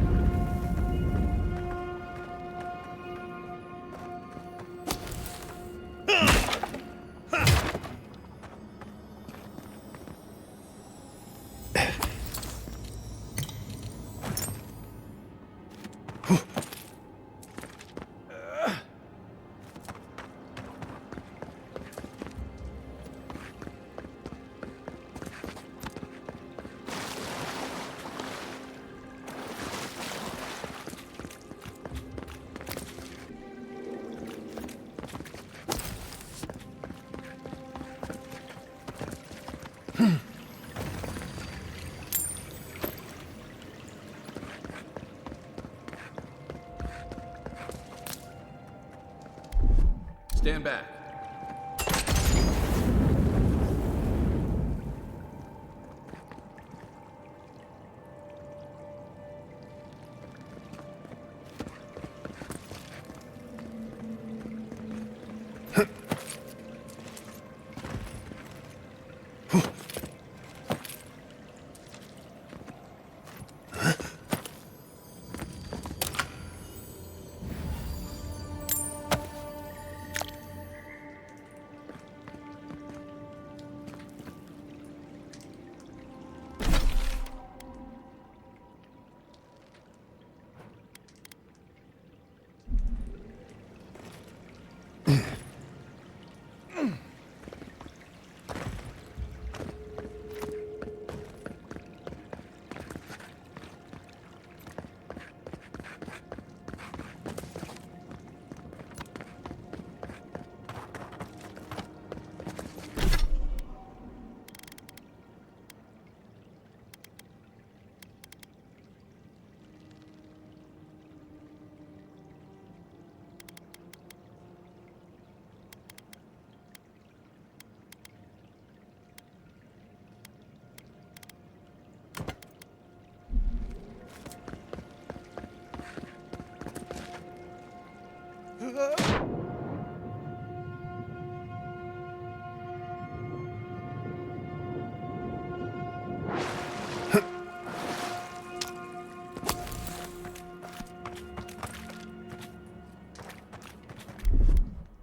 Stand back.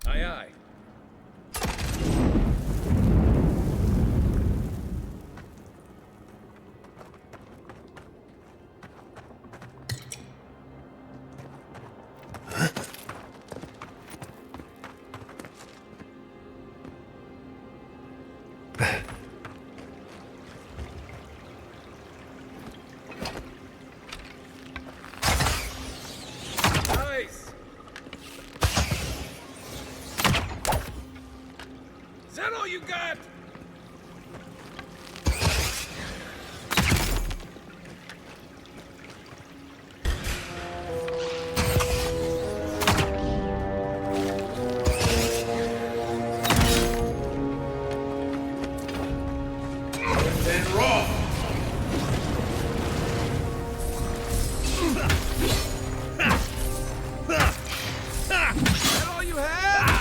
Aye, aye. Nice! Is that all you got? Then raw. Is that all you have?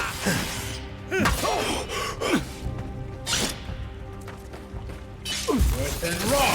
Worse than raw.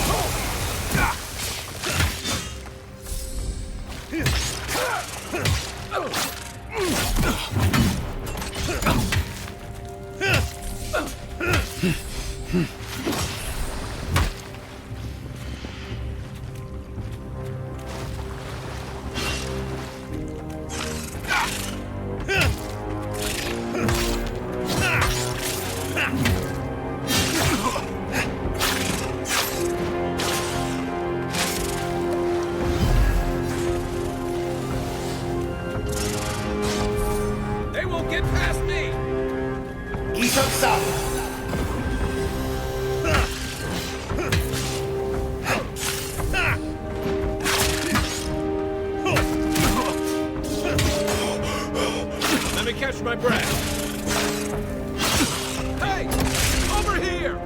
They won't get past me! He's up south! Let me catch my breath. Hey! Over here!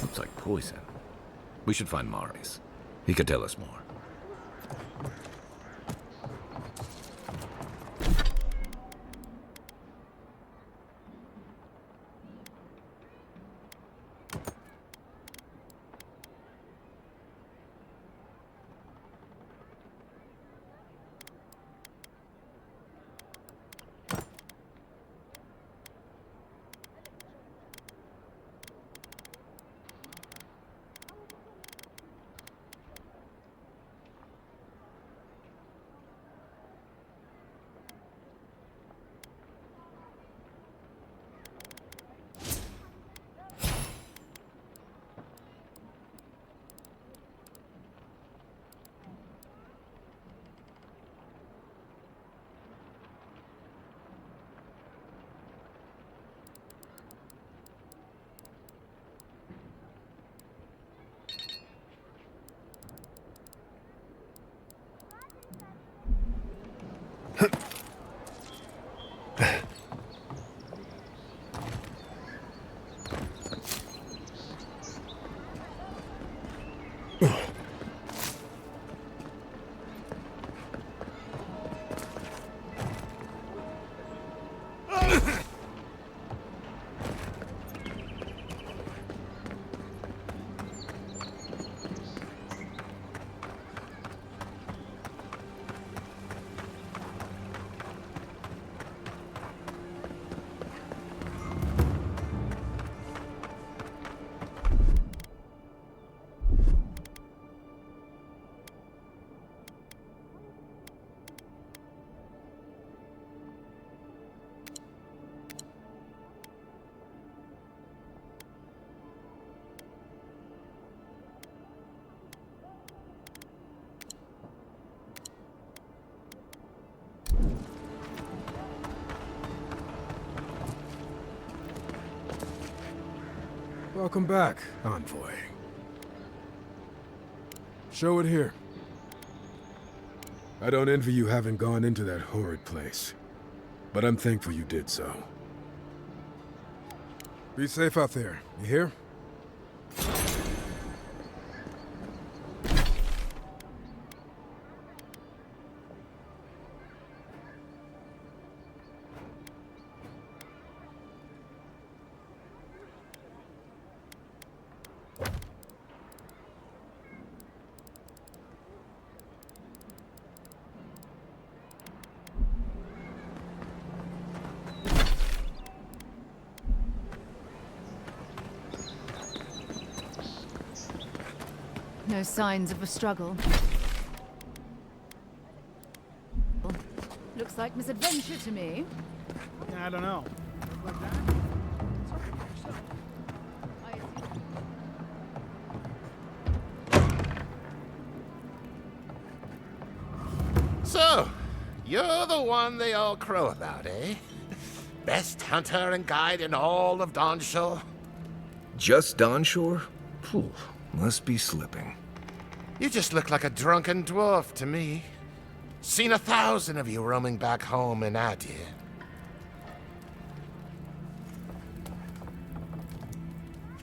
Looks like poison. We should find Marius. He could tell us more. Welcome back, envoy. Show it here. I don't envy you having gone into that horrid place, but I'm thankful you did so. Be safe out there, you hear? No signs of a struggle. Looks like misadventure to me. I don't know. So, you're the one they all crow about, eh? Best hunter and guide in all of Dawnshore? Just Dawnshore? Phew, must be slipping. You just look like a drunken dwarf to me. Seen 1,000 of you roaming back home in Aedyr.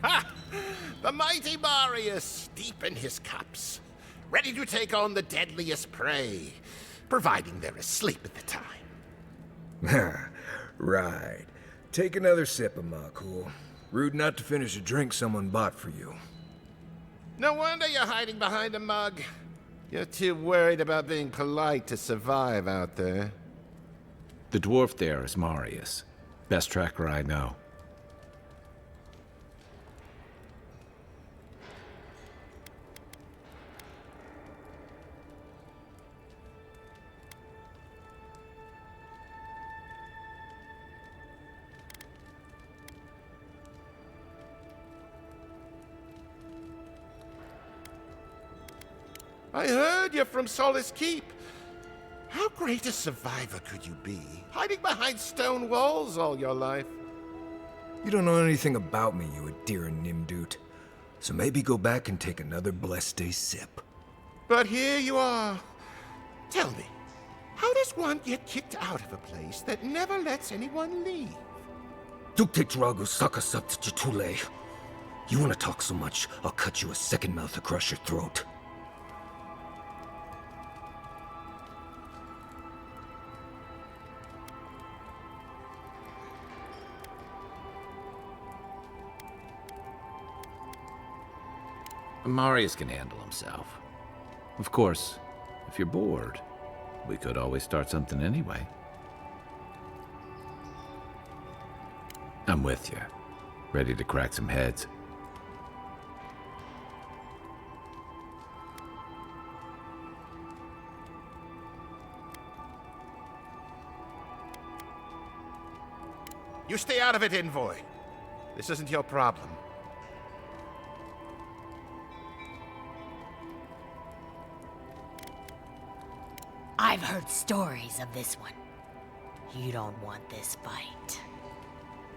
Ha! The mighty Marius, deep in his cups, ready to take on the deadliest prey, providing they're asleep at the time. Right. Take another sip of my cool. Rude not to finish a drink someone bought for you. No wonder you're hiding behind a mug. You're too worried about being polite to survive out there. The dwarf there is Marius. Best tracker I know. I heard you're from Solace Keep. How great a survivor could you be, hiding behind stone walls all your life? You don't know anything about me, you Aedyr Nimdut. So maybe go back and take another blessed day sip. But here you are. Tell me, how does one get kicked out of a place that never lets anyone leave? Dukte Dragu Sakasat Jitule. You wanna talk so much, I'll cut you a second mouth across your throat. Marius can handle himself. Of course, if you're bored, we could always start something anyway. I'm with you. Ready to crack some heads. You stay out of it, envoy. This isn't your problem. I've heard stories of this one. You don't want this fight.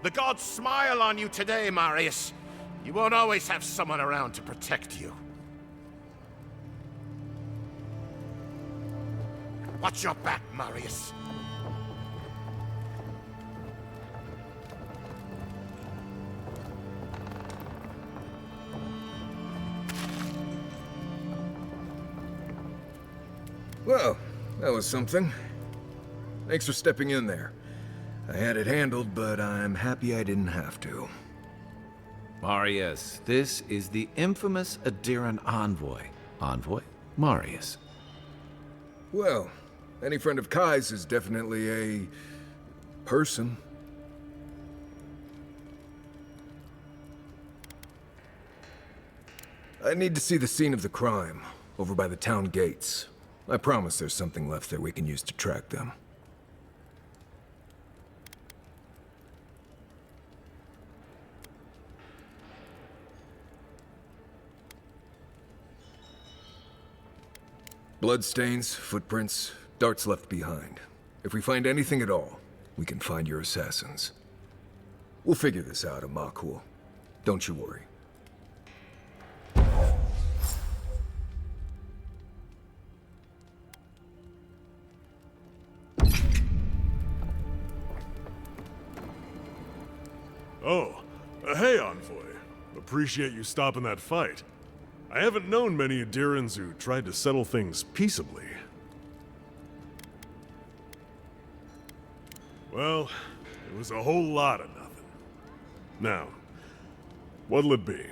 The gods smile on you today, Marius. You won't always have someone around to protect you. Watch your back, Marius. Well, that was something. Thanks for stepping in there. I had it handled, but I'm happy I didn't have to. Marius, this is the infamous Aedyran envoy. Envoy? Marius. Well, any friend of Kai's is definitely a... person. I need to see the scene of the crime, over by the town gates. I promise there's something left there we can use to track them. Bloodstains, footprints, darts left behind. If we find anything at all, we can find your assassins. We'll figure this out, Amakul. Don't you worry. Oh, hey, Envoy. Appreciate you stopping that fight. I haven't known many Aedyrans who tried to settle things peaceably. Well, it was a whole lot of nothing. Now, what'll it be?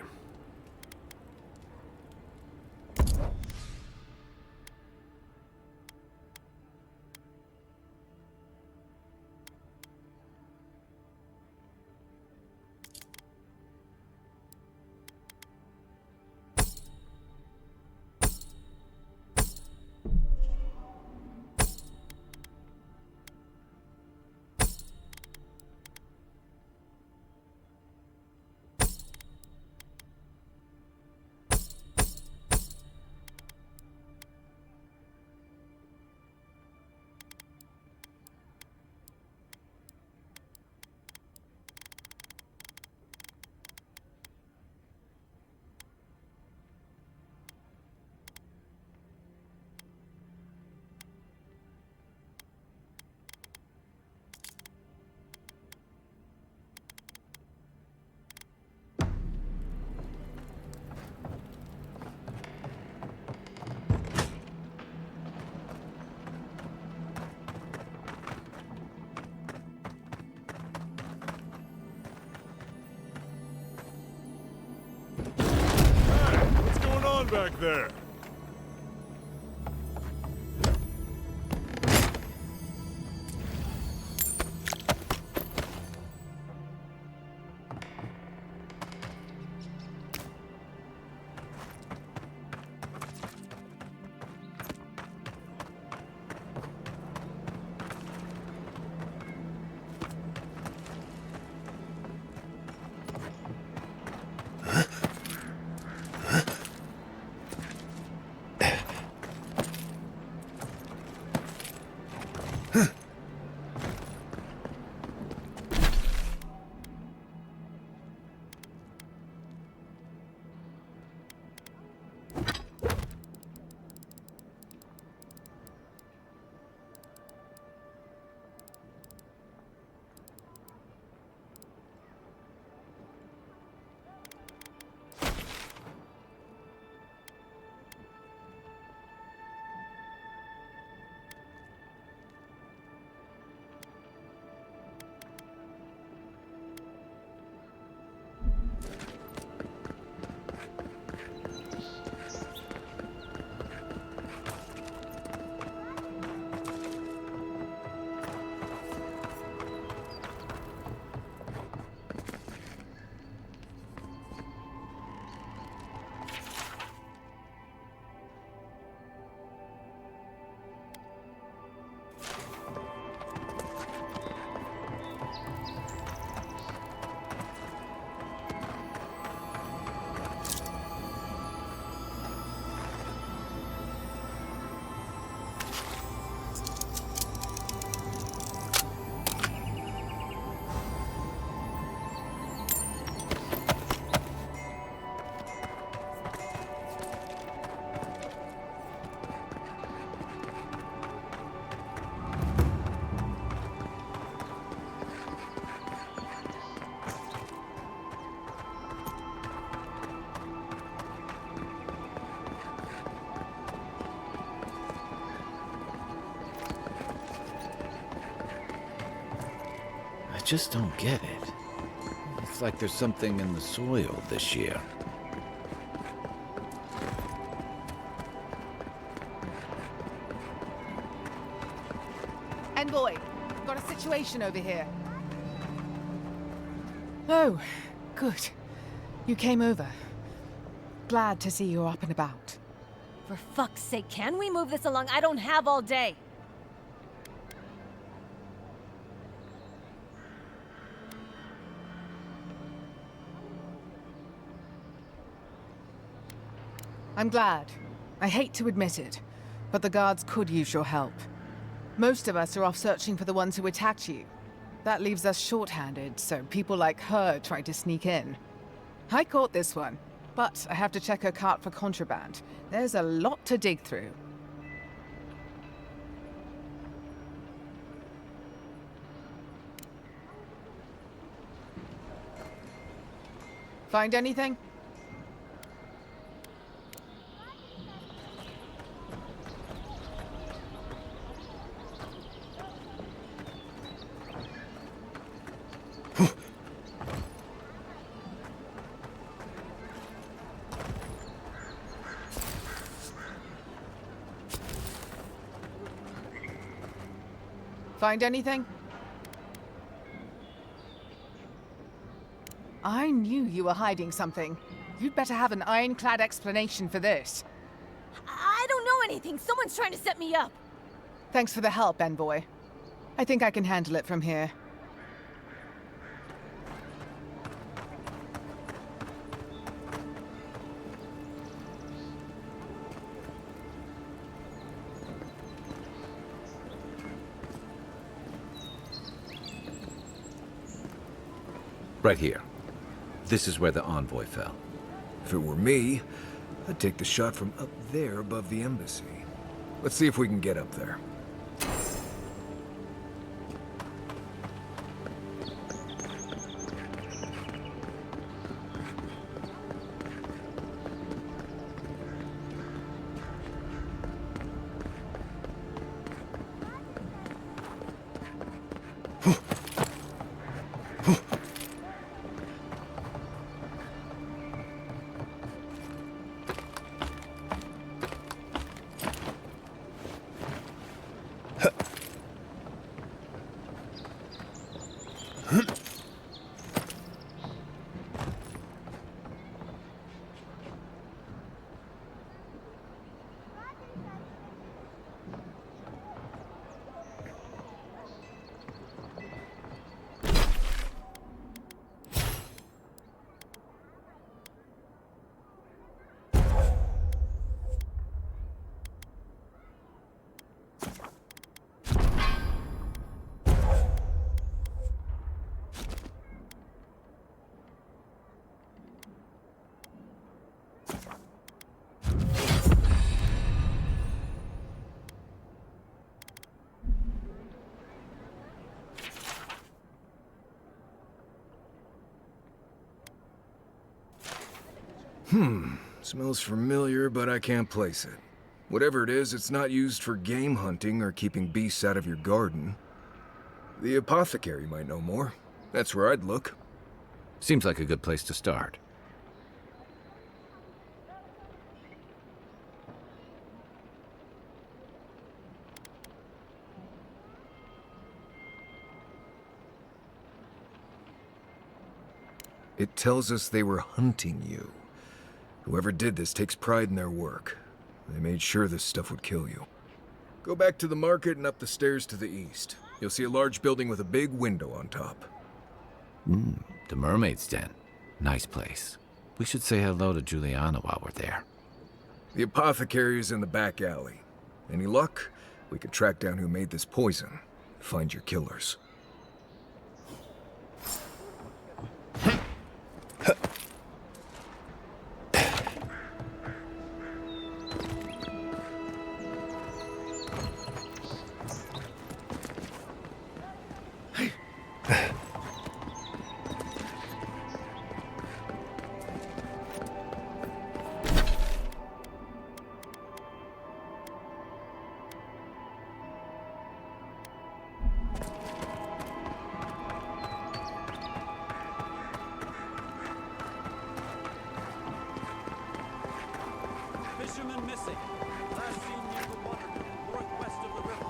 Back there. just don't get it. It's like there's something in the soil this year. Envoy, got a situation over here. Oh, good. You came over. Glad to see you're up and about. For fuck's sake, can we move this along? I don't have all day. I'm glad. I hate to admit it, but the guards could use your help. Most of us are off searching for the ones who attacked you. That leaves us short-handed, so people like her try to sneak in. I caught this one, but I have to check her cart for contraband. There's a lot to dig through. Find anything? Find anything? I knew you were hiding something. You'd better have an ironclad explanation for this. I don't know anything. Someone's trying to set me up. Thanks for the help, Envoy. I think I can handle it from here. Right here. This is where the envoy fell. If it were me, I'd take the shot from up there above the embassy. Let's see if we can get up there. Smells familiar, but I can't place it. Whatever it is, it's not used for game hunting or keeping beasts out of your garden. The apothecary might know more. That's where I'd look. Seems like a good place to start. It tells us they were hunting you. Whoever did this takes pride in their work. They made sure this stuff would kill you. Go back to the market and up the stairs to the east. You'll see a large building with a big window on top. The Mermaid's Den. Nice place. We should say hello to Juliana while we're there. The apothecary is in the back alley. Any luck? We could track down who made this poison. Find your killers. Fisherman missing. Last seen near the water, northwest of the river.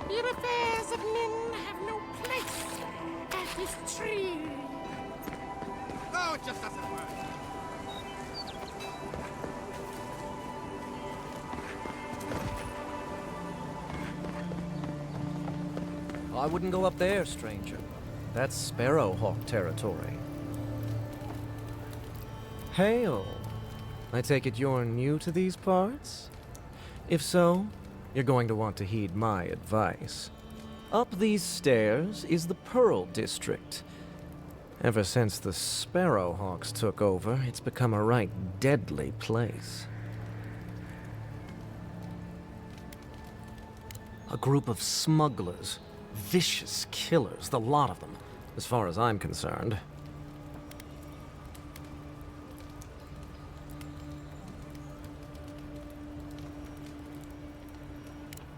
The affairs of men have no place at this tree. Oh, it just doesn't work. I wouldn't go up there, stranger. That's Sparrowhawk territory. Hail. I take it you're new to these parts? If so, you're going to want to heed my advice. Up these stairs is the Pearl District. Ever since the Sparrowhawks took over, it's become a right deadly place. A group of smugglers, vicious killers, the lot of them, as far as I'm concerned.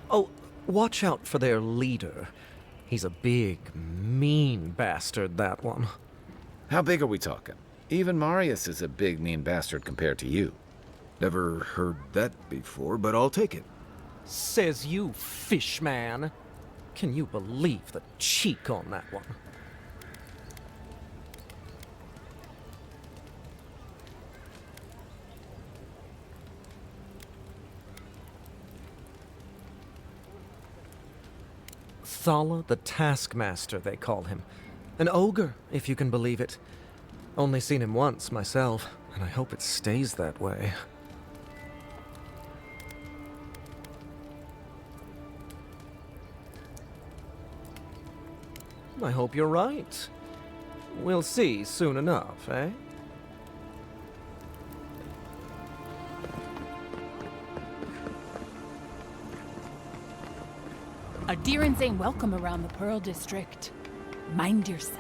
Oh, watch out for their leader. He's a big, mean bastard, that one. How big are we talking? Even Marius is a big, mean bastard compared to you. Never heard that before, but I'll take it. Says you, fishman. Can you believe the cheek on that one? Thala the Taskmaster, they call him. An ogre, if you can believe it. Only seen him once, myself, and I hope it stays that way. I hope you're right. We'll see soon enough, eh? Aedyrs ain't welcome around the Pearl District. Mind yourself.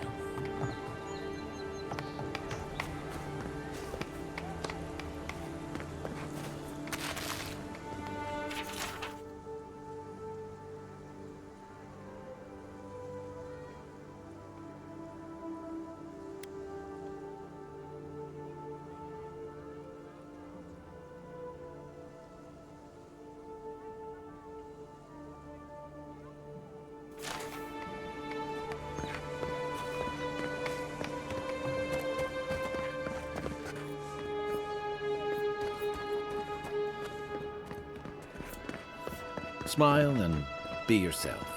Smile and be yourself.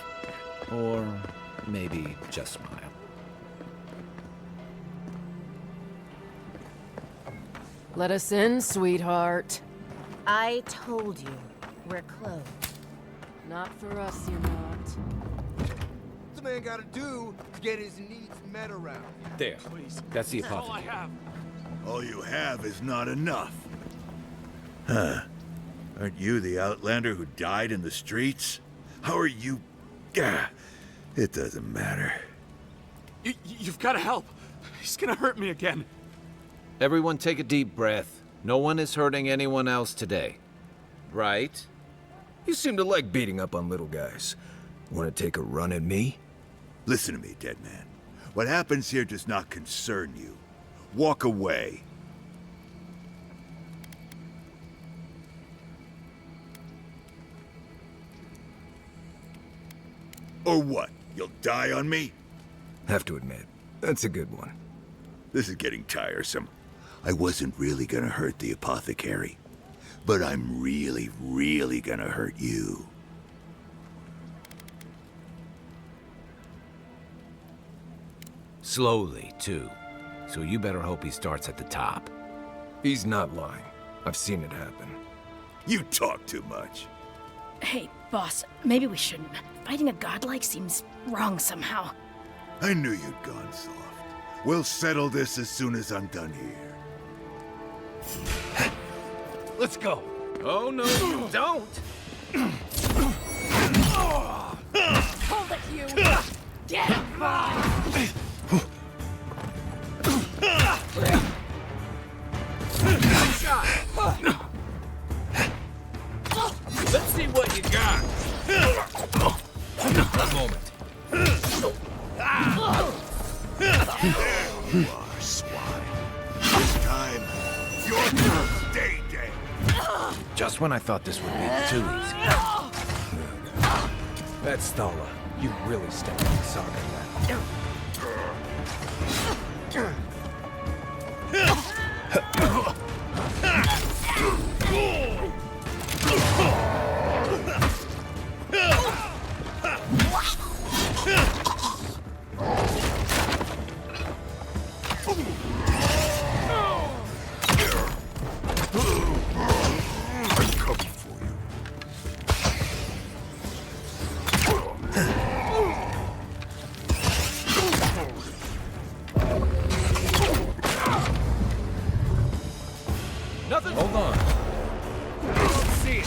Or maybe just smile. Let us in, sweetheart. I told you, we're closed. Not for us, you're not. What's a man gotta do to get his needs met around? There. That's the That's all I apothecary. have. All you have is not enough. Huh. Aren't you the outlander who died in the streets? How are you... Ah, it doesn't matter. You've gotta help. He's gonna hurt me again. Everyone take a deep breath. No one is hurting anyone else today. Right? You seem to like beating up on little guys. Want to take a run at me? Listen to me, dead man. What happens here does not concern you. Walk away. Or what? You'll die on me? Have to admit, that's a good one. This is getting tiresome. I wasn't really gonna hurt the apothecary, but I'm really, really gonna hurt you. Slowly, too. So you better hope he starts at the top. He's not lying. I've seen it happen. You talk too much. Hey, boss, maybe we shouldn't. Fighting a godlike seems wrong somehow. I knew you'd gone soft. We'll settle this as soon as I'm done here. Let's go. Oh, no, you don't! Hold it, you! Get involved! Shot! Let's see what you got! One moment. You are, swine. This time, you're gonna stay dead. Just when I thought this would be too easy. That's Thala. You really stepped in the socket now. I'm coming for you. Nothing. Hold on. Let's see it.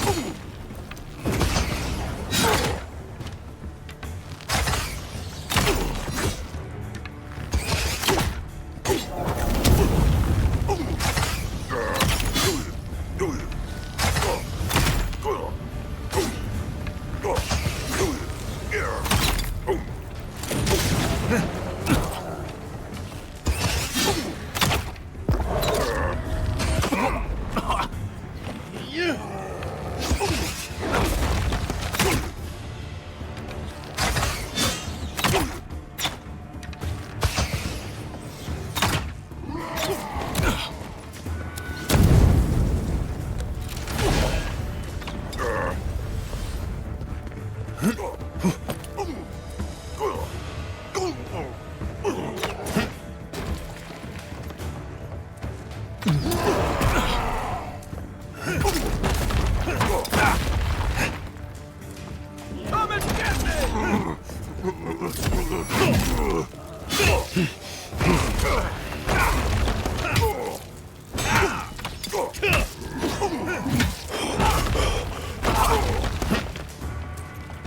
Come and get me!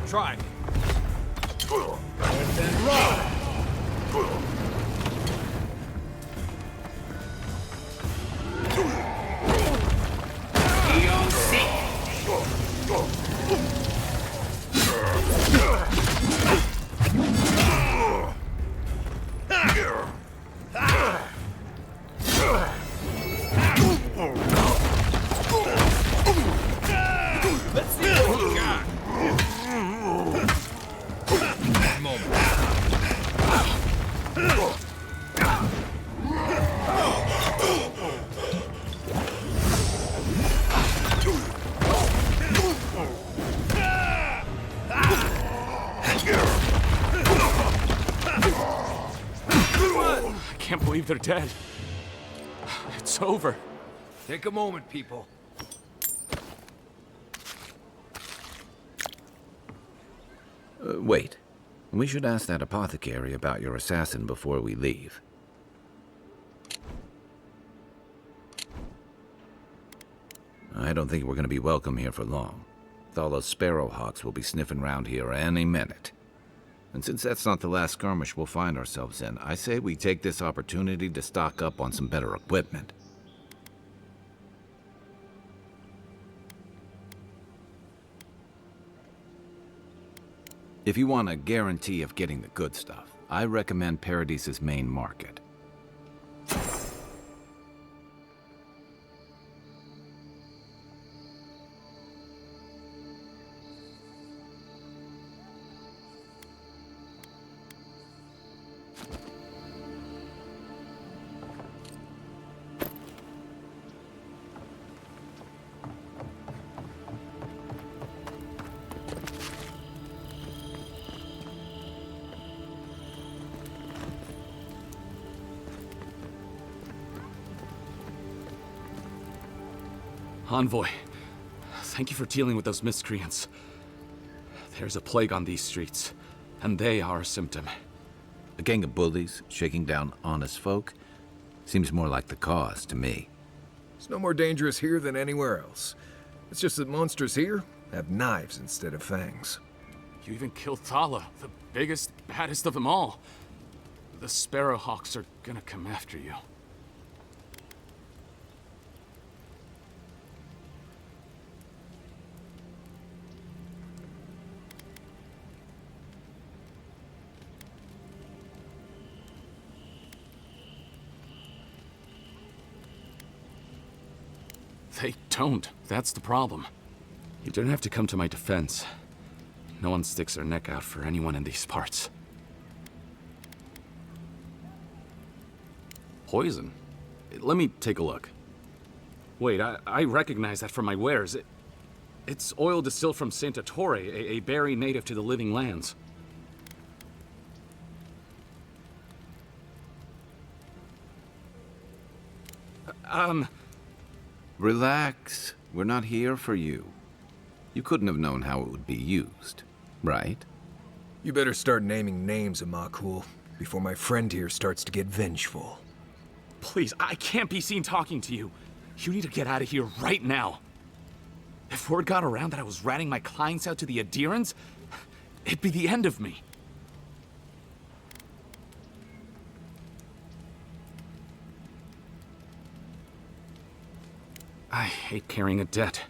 Try. And then run! Let's see what you got. One moment. I can't believe they're dead. It's over. Take a moment, people. Wait. We should ask that apothecary about your assassin before we leave. I don't think we're going to be welcome here for long. Thala's sparrowhawks will be sniffing around here any minute. And since that's not the last skirmish we'll find ourselves in, I say we take this opportunity to stock up on some better equipment. If you want a guarantee of getting the good stuff, I recommend Paradise's main market. Envoy, thank you for dealing with those miscreants. There's a plague on these streets, and they are a symptom. A gang of bullies shaking down honest folk seems more like the cause to me. It's no more dangerous here than anywhere else. It's just that monsters here have knives instead of fangs. You even killed Thala, the biggest, baddest of them all. The Sparrowhawks are gonna come after you. They don't. That's the problem. You don't have to come to my defense. No one sticks their neck out for anyone in these parts. Poison? Let me take a look. Wait, I recognize that from my wares. It's oil distilled from Santa Torre, a berry native to the Living Lands. Relax. We're not here for you. You couldn't have known how it would be used, right? You better start naming names, Amakul, before my friend here starts to get vengeful. Please, I can't be seen talking to you. You need to get out of here right now. If word got around that I was ratting my clients out to the Aedyrans, it'd be the end of me. I hate carrying a debt.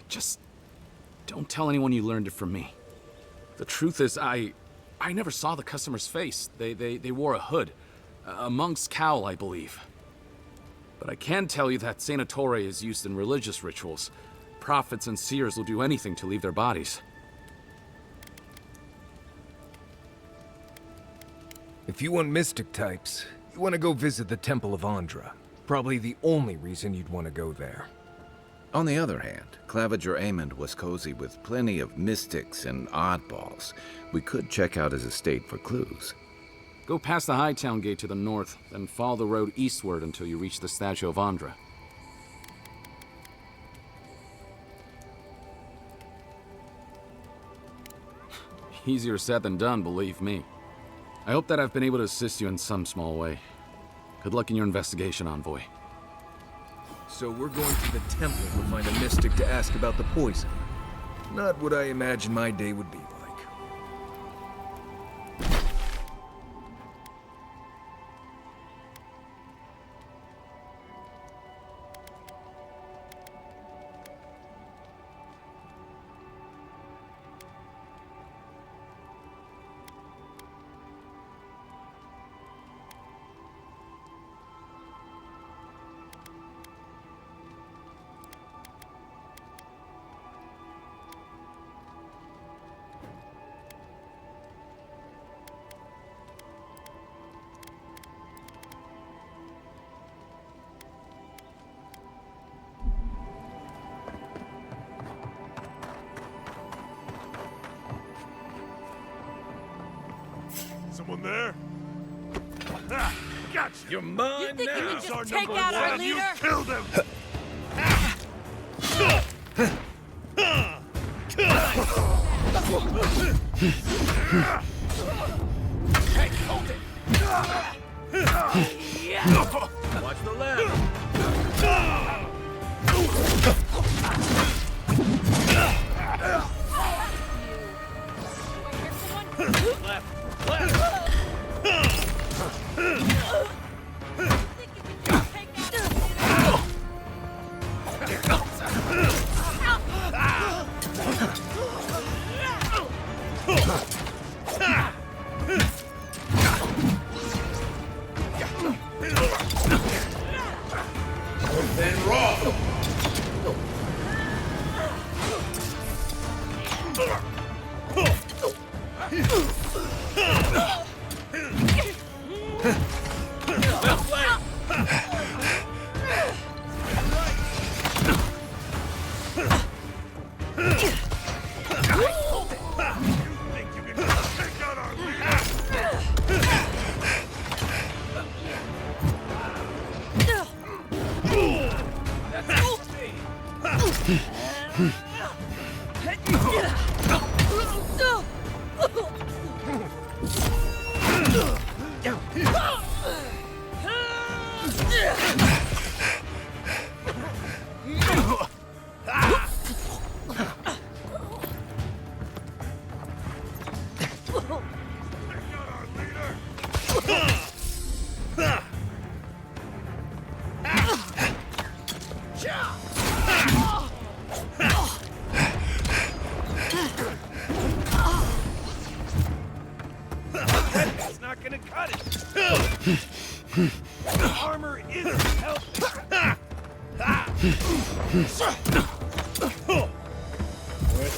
Just don't tell anyone you learned it from me. The truth is, I never saw the customer's face. They wore a hood. A monk's cowl, I believe. But I can tell you that Santa Torre is used in religious rituals. Prophets and seers will do anything to leave their bodies. If you want mystic types, you want to go visit the Temple of Andra. Probably the only reason you'd want to go there. On the other hand, Claviger Amond was cozy with plenty of mystics and oddballs. We could check out his estate for clues. Go past the Hightown Gate to the north, then follow the road eastward until you reach the statue of Andra. Easier said than done, believe me. I hope that I've been able to assist you in some small way. Good luck in your investigation, Envoy. So we're going to the temple to find a mystic to ask about the poison. Not what I imagined my day would be like. Someone there? Ah, gotcha! You're mine. You think now. you can Our just take number out our one. leader? You killed him! Hey, hold it! Watch the left! Then raw!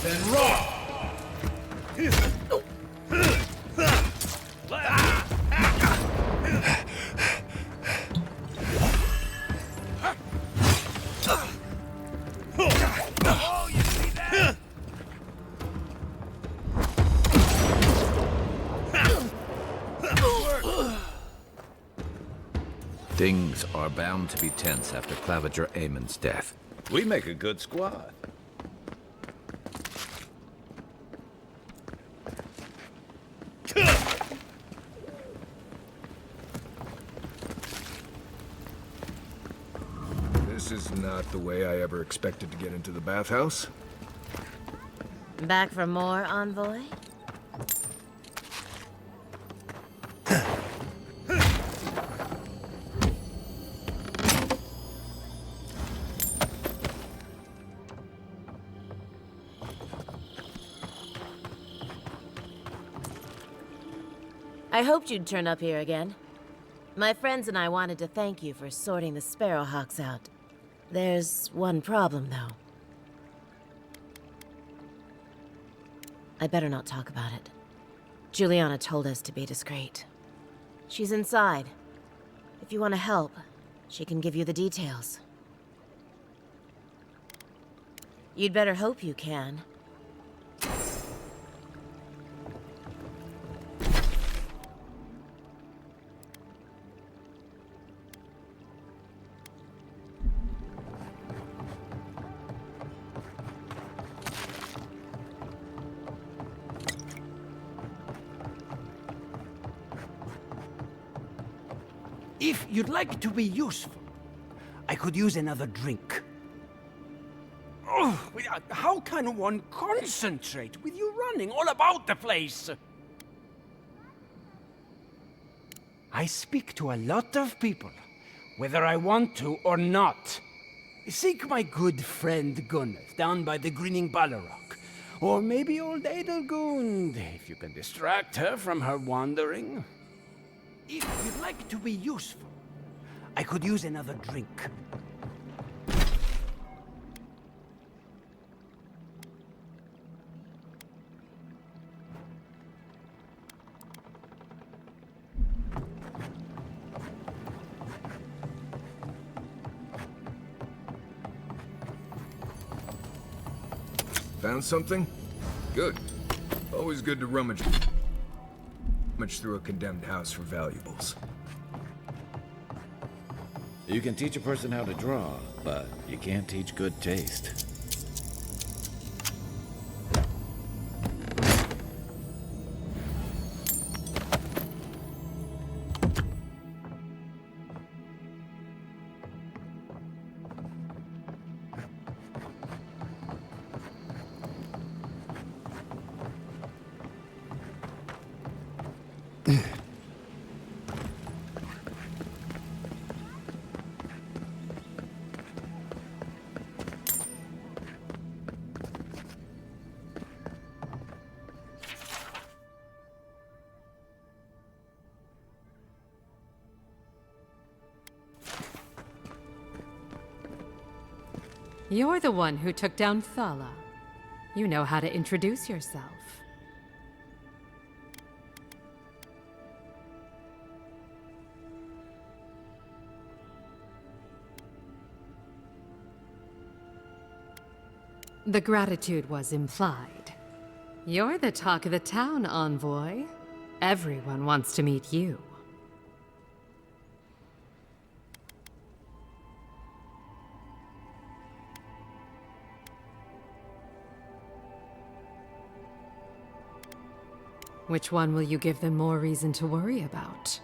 Then rot! Things are bound to be tense after Claviger Aemon's death. We make a good squad. This is not the way I ever expected to get into the bathhouse. Back for more, Envoy? I hoped you'd turn up here again. My friends and I wanted to thank you for sorting the Sparrowhawks out. There's one problem, though. I better not talk about it. Juliana told us to be discreet. She's inside. If you want to help, she can give you the details. You'd better hope you can. If you'd like to be useful, I could use another drink. Oh, how can one concentrate with you running all about the place? I speak to a lot of people, whether I want to or not. Seek my good friend Gunneth down by the grinning Balrog. Or maybe old Edelgund, if you can distract her from her wandering. If you'd like to be useful, I could use another drink. Found something? Good. Always good to rummage through a condemned house for valuables. You can teach a person how to draw, but you can't teach good taste. You're the one who took down Thala. You know how to introduce yourself. The gratitude was implied. You're the talk of the town, Envoy. Everyone wants to meet you. Which one will you give them more reason to worry about?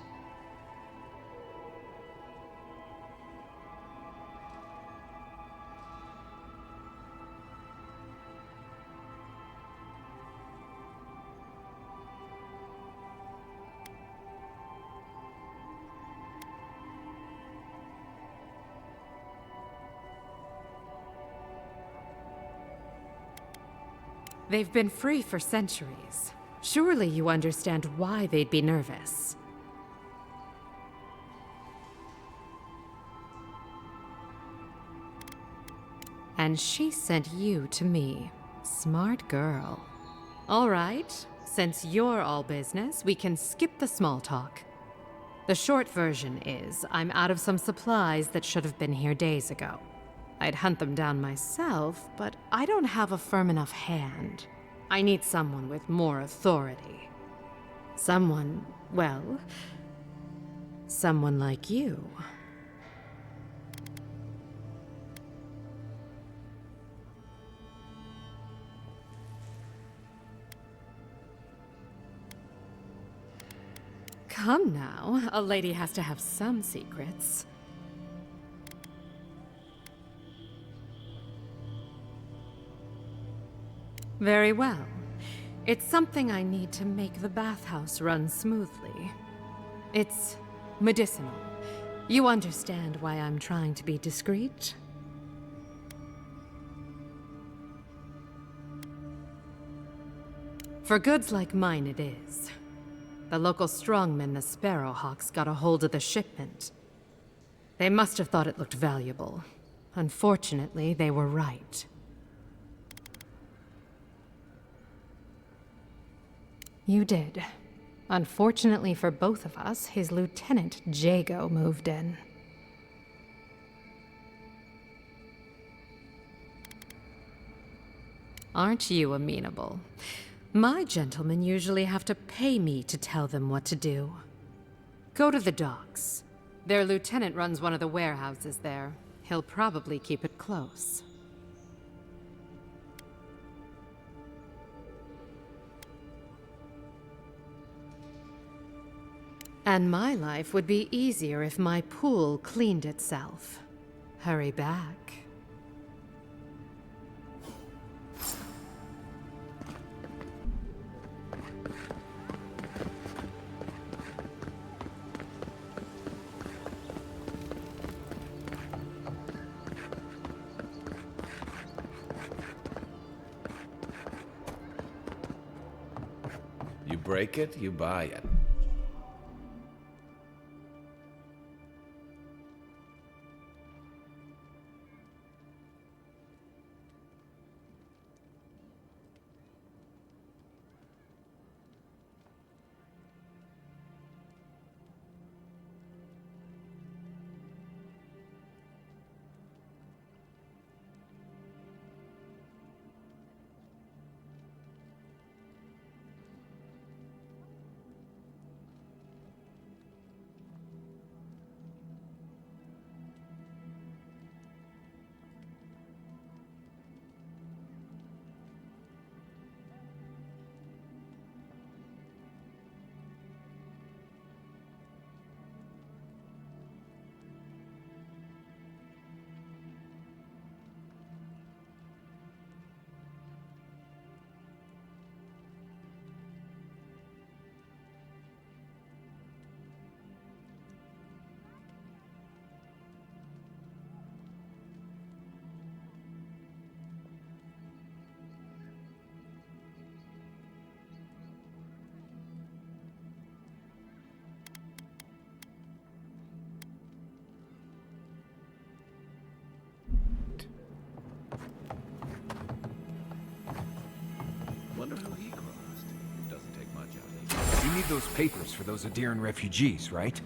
They've been free for centuries. Surely you understand why they'd be nervous. And she sent you to me. Smart girl. All right, since you're all business, we can skip the small talk. The short version is, I'm out of some supplies that should have been here days ago. I'd hunt them down myself, but I don't have a firm enough hand. I need someone with more authority. Someone, well, someone like you. Come now, a lady has to have some secrets. Very well. It's something I need to make the bathhouse run smoothly. It's medicinal. You understand why I'm trying to be discreet? For goods like mine it is. The local strongmen, the Sparrowhawks, got a hold of the shipment. They must have thought it looked valuable. Unfortunately, they were right. You did. Unfortunately for both of us, his lieutenant, Jago, moved in. Aren't you amenable? My gentlemen usually have to pay me to tell them what to do. Go to the docks. Their lieutenant runs one of the warehouses there. He'll probably keep it close. And my life would be easier if my pool cleaned itself. Hurry back. You break it, you buy it. Wonder who he crossed. Doesn't take much out of him. You need those papers for those Aedyran refugees, right?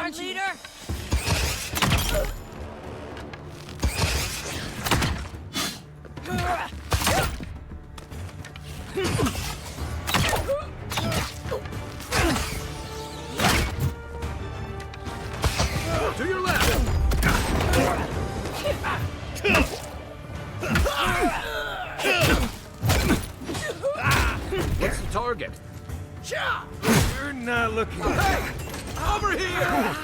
aren't you? Leader! To your left! What's the target? You're not looking. Hey! Over here!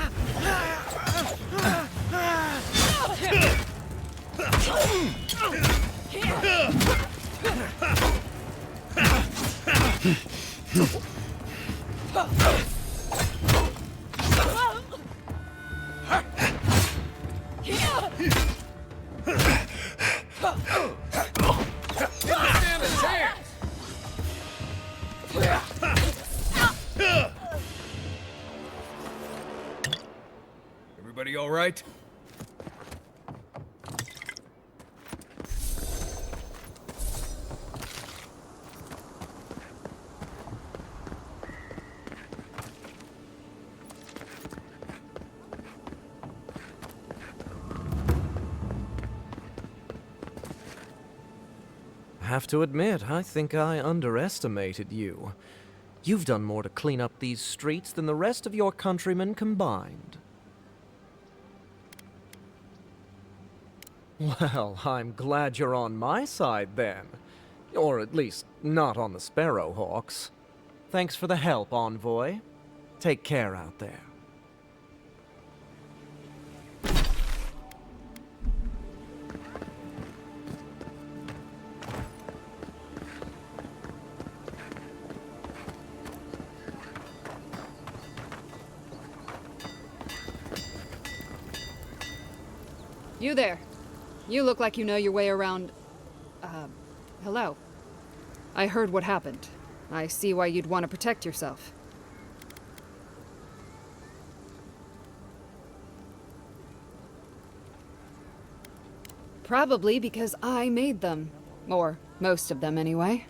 Stand a chance! Everybody all right? I have to admit, I think I underestimated you. You've done more to clean up these streets than the rest of your countrymen combined. Well, I'm glad you're on my side then. Or at least, not on the Sparrowhawks. Thanks for the help, Envoy. Take care out there. You there. You look like you know your way around... hello. I heard what happened. I see why you'd want to protect yourself. Probably because I made them. Or most of them, anyway.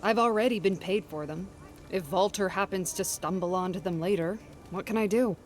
I've already been paid for them. If Volter happens to stumble onto them later, what can I do?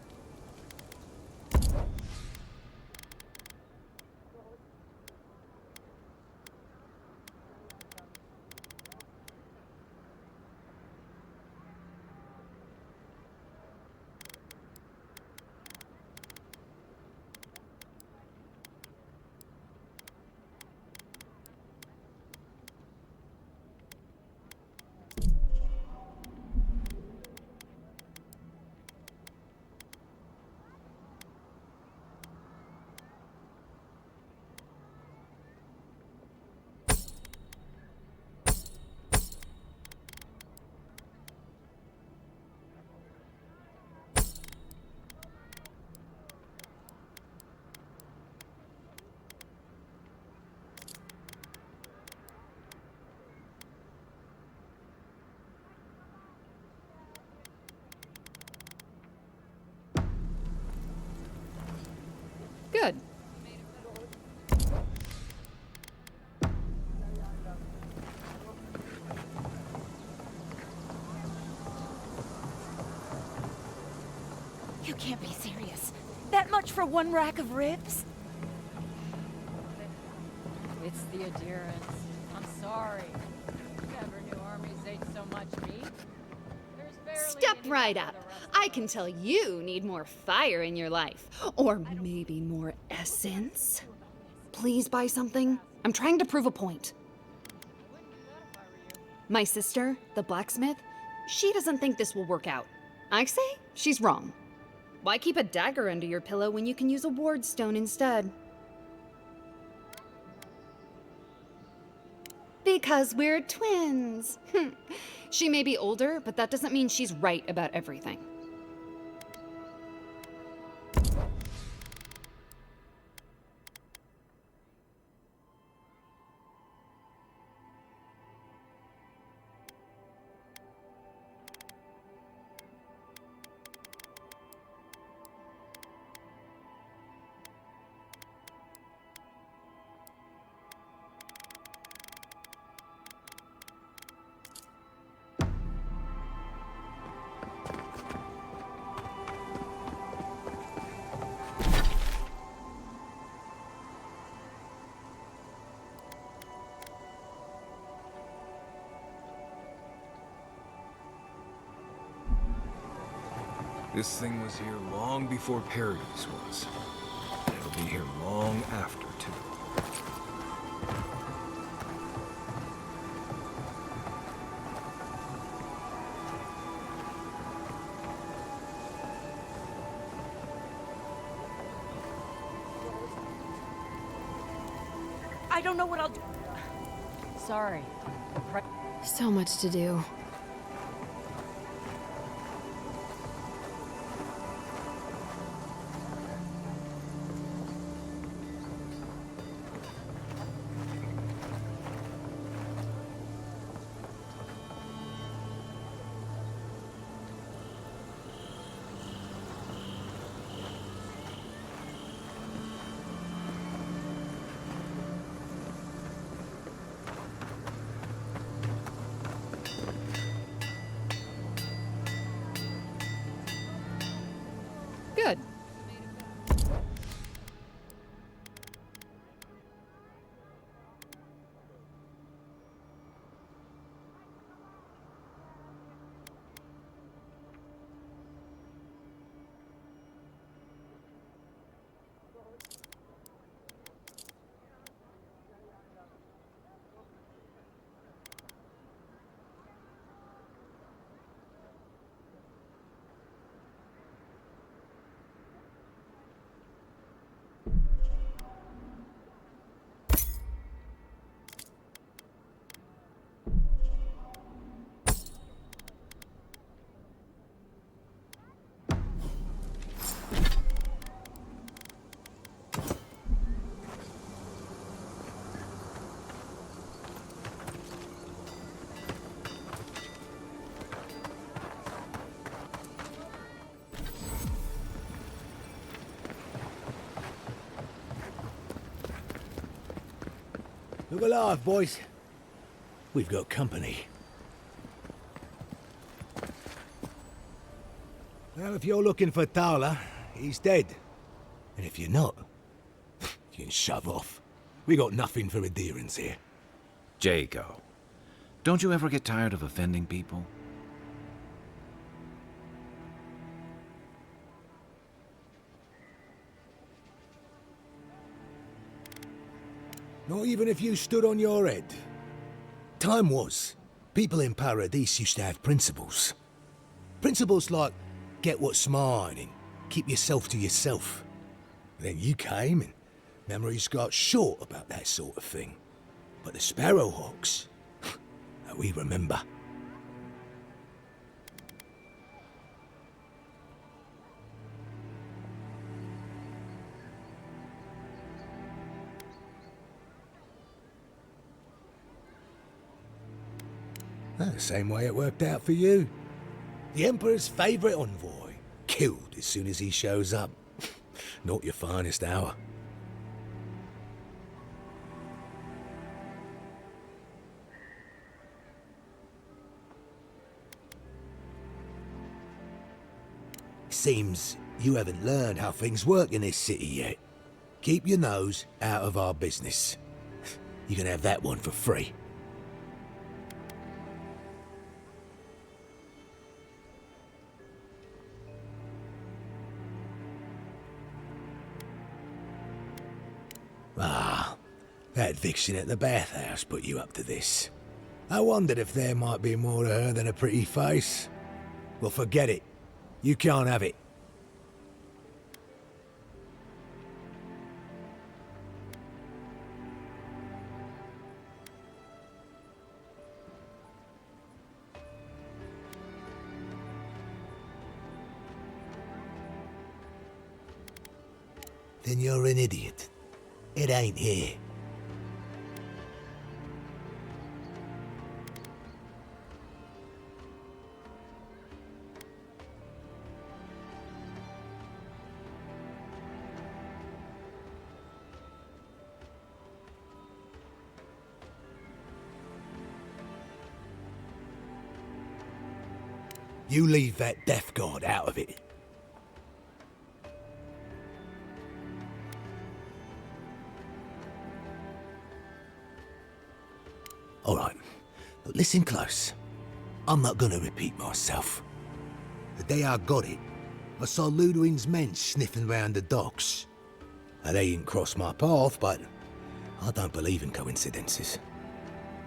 Good. You can't be serious. That much for one rack of ribs? It's the Aedyrans. I'm sorry. Never knew armies ate so much meat. There's barely Step any right left up. for the rest I can tell you need more fire in your life. Or maybe more essence. Please buy something. I'm trying to prove a point. My sister, the blacksmith, she doesn't think this will work out. I say she's wrong. Why keep a dagger under your pillow when you can use a ward stone instead? Because we're twins. She may be older, but that doesn't mean she's right about everything. This thing was here long before Paradise was. And it'll be here long after, too. I don't know what I'll do. Sorry. So much to do. Good. Look alive, boys. We've got company. Well, if you're looking for Thala, he's dead. And if you're not, you can shove off. We got nothing for Aedyrans here. Jago, don't you ever get tired of offending people? Not even if you stood on your head. Time was, people in Paradise used to have principles. Principles like, get what's mine and keep yourself to yourself. Then you came and memories got short about that sort of thing. But the Sparrowhawks, we remember. The same way it worked out for you. The Emperor's favourite envoy, killed as soon as he shows up. Not your finest hour. Seems you haven't learned how things work in this city yet. Keep your nose out of our business. You can have that one for free. Ah, that eviction at the bathhouse put you up to this. I wondered if there might be more to her than a pretty face. Well, forget it. You can't have it. Then you're an idiot. It ain't here. You leave that death guard out of it. All right, but listen close. I'm not gonna repeat myself. The day I got it, I saw Ludwig's men sniffing round the docks. Now, they didn't cross my path, but I don't believe in coincidences.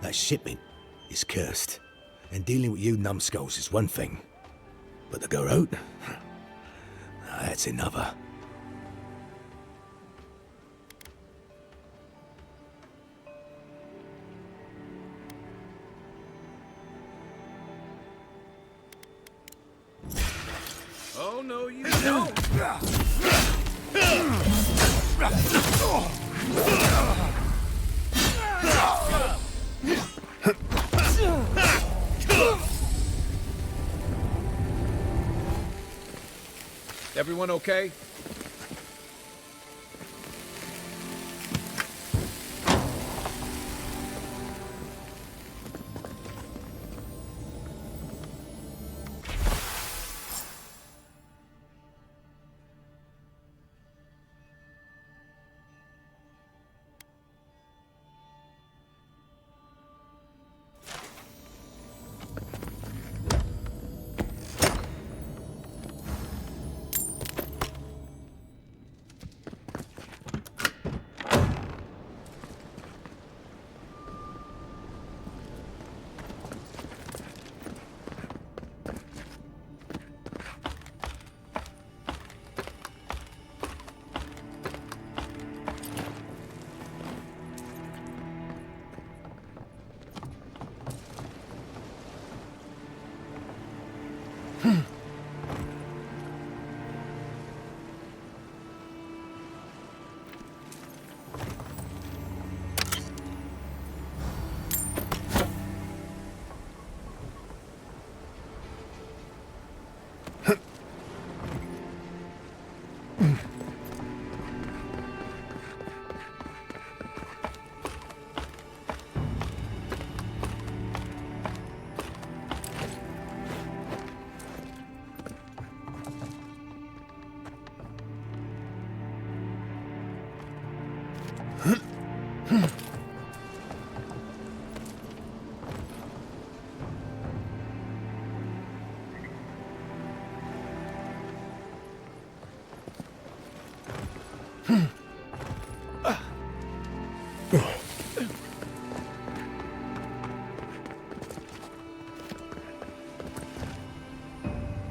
That shipment is cursed, and dealing with you numbskulls is one thing. But to go out, that's another. Oh, no, you don't! Everyone okay?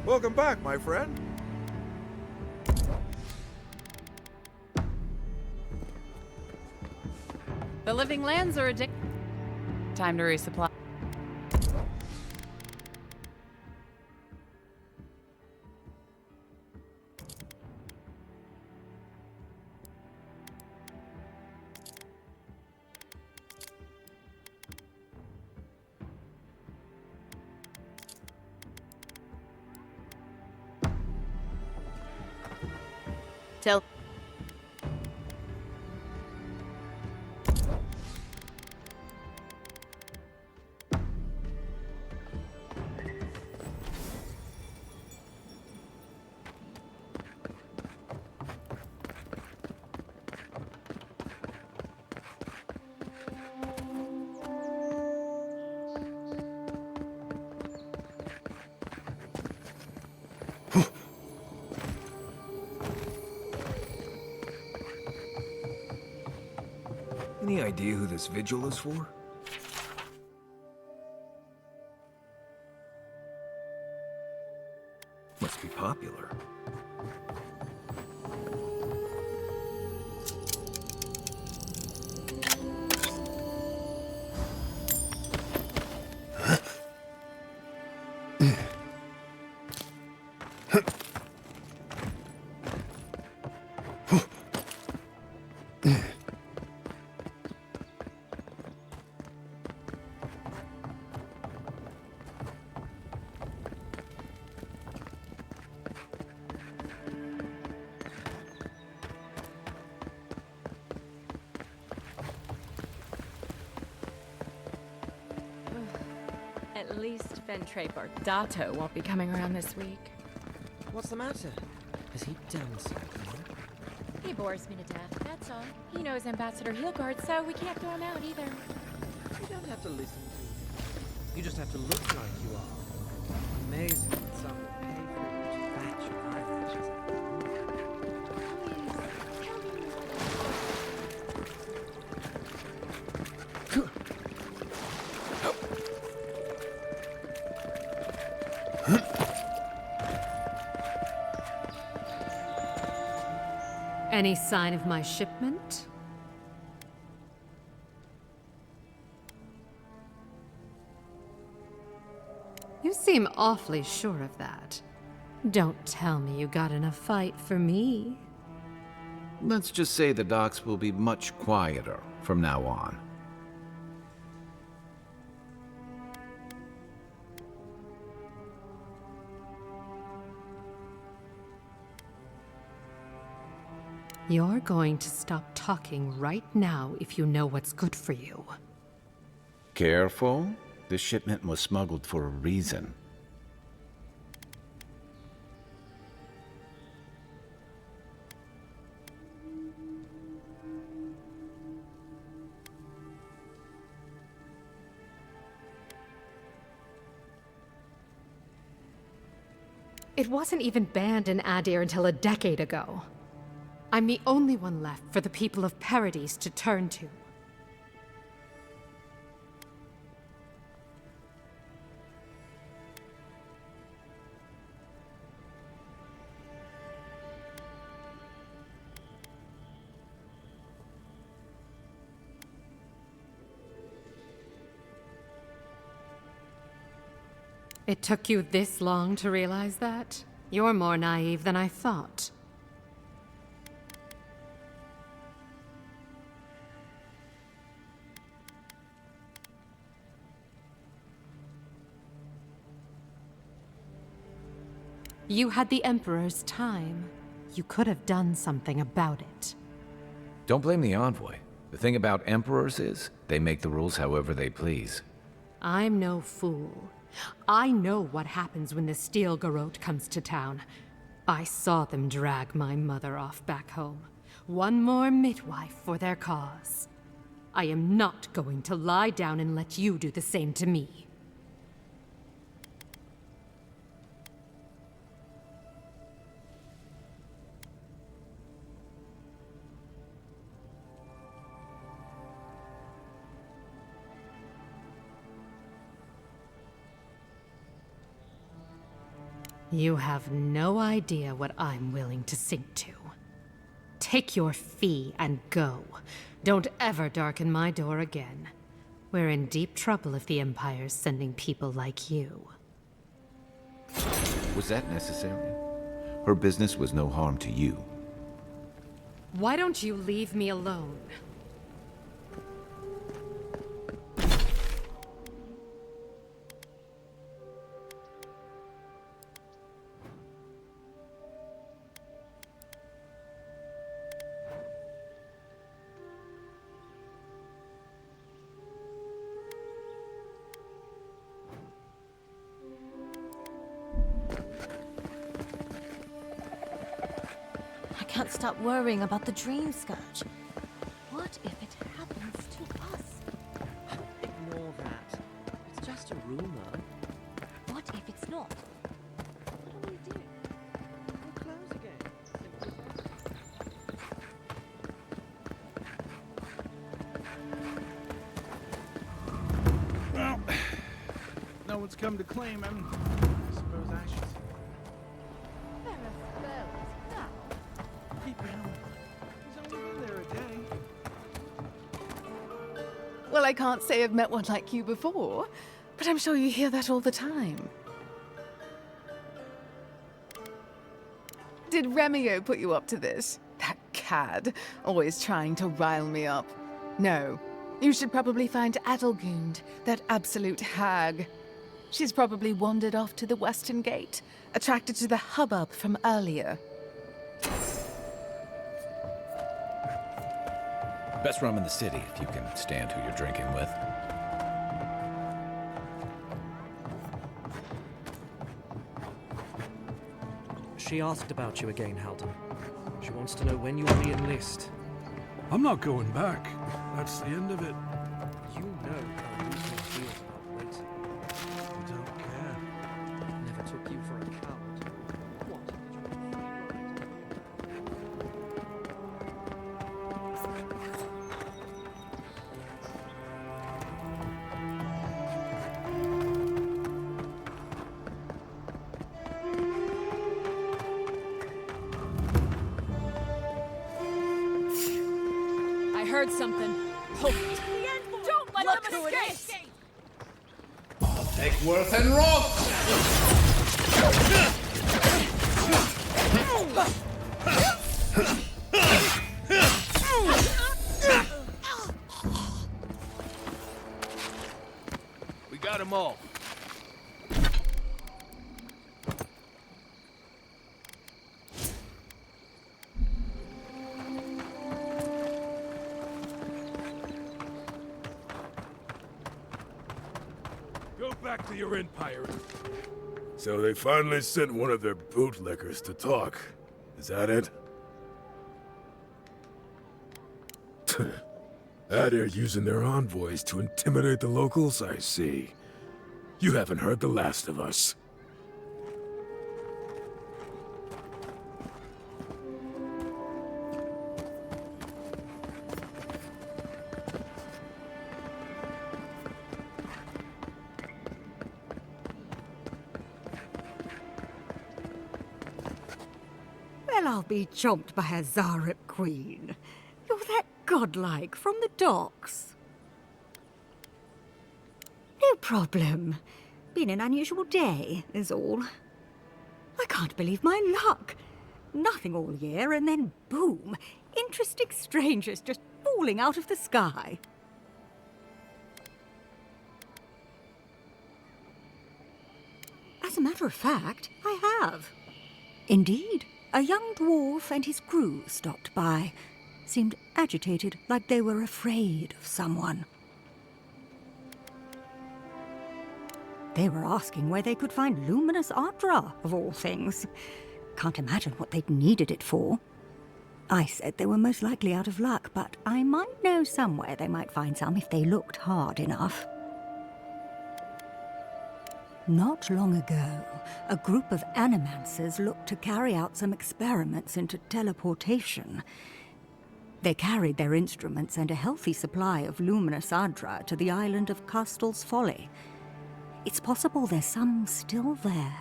Welcome back, my friend. The living lands are addicted. Time to resupply. Tell. Any idea who this vigil is for? Must be popular. At least Ventrape or Dato won't be coming around this week. What's the matter? Has he done something? He bores me to death, that's all. He knows Ambassador Heelguard, so we can't throw him out either. You don't have to listen to him. You just have to look like you are. Amazing that some will pay for you to fetch your Any sign of my shipment? You seem awfully sure of that. Don't tell me you got in a fight for me. Let's just say the docks will be much quieter from now on. You're going to stop talking right now if you know what's good for you. Careful. This shipment was smuggled for a reason. It wasn't even banned in Aedyr until a decade ago. I'm the only one left for the people of Paradise to turn to. It took you this long to realize that? You're more naive than I thought. You had the Emperor's time. You could have done something about it. Don't blame the envoy. The thing about emperors is, they make the rules however they please. I'm no fool. I know what happens when the Steel Garrote comes to town. I saw them drag my mother off back home. One more midwife for their cause. I am not going to lie down and let you do the same to me. You have no idea what I'm willing to sink to. Take your fee and go. Don't ever darken my door again. We're in deep trouble if the Empire's sending people like you. Was that necessary? Her business was no harm to you. Why don't you leave me alone? I can't stop worrying about the dream scourge. What if it happens to us? Ignore that. It's just a rumor. What if it's not? What do we do? We'll close again. Well, no one's come to claim him. I suppose I should. Keep him. He's only been there a day. Well, I can't say I've met one like you before, but I'm sure you hear that all the time. Did Remio put you up to this? That cad, always trying to rile me up. No, you should probably find Adelgund, that absolute hag. She's probably wandered off to the Western Gate, attracted to the hubbub from earlier. Best rum in the city, if you can stand who you're drinking with. She asked about you again, Halden. She wants to know when you'll re-enlist. I'm not going back. That's the end of it. You know how Lutheran feels about waiting. I don't care. Never took you for a coward. What? heard something. Hold it. Don't let Look them who it escape! Take Worth and rope! We got them all. Go back to your inn, pirate. So they finally sent one of their bootlickers to talk. Is that it? Aedyr using their envoys to intimidate the locals, I see. You haven't heard the last of us. Well, I'll be chomped by a Zarep queen. You're that godlike from the docks. No problem. Been an unusual day, is all. I can't believe my luck. Nothing all year, and then boom, interesting strangers just falling out of the sky. As a matter of fact, I have. Indeed. A young dwarf and his crew stopped by. Seemed agitated, like they were afraid of someone. They were asking where they could find luminous Aedyr, of all things. Can't imagine what they'd needed it for. I said they were most likely out of luck, but I might know somewhere they might find some if they looked hard enough. Not long ago, a group of animancers looked to carry out some experiments into teleportation. They carried their instruments and a healthy supply of luminous Aedyr to the island of Castel's Folly. It's possible there's some still there.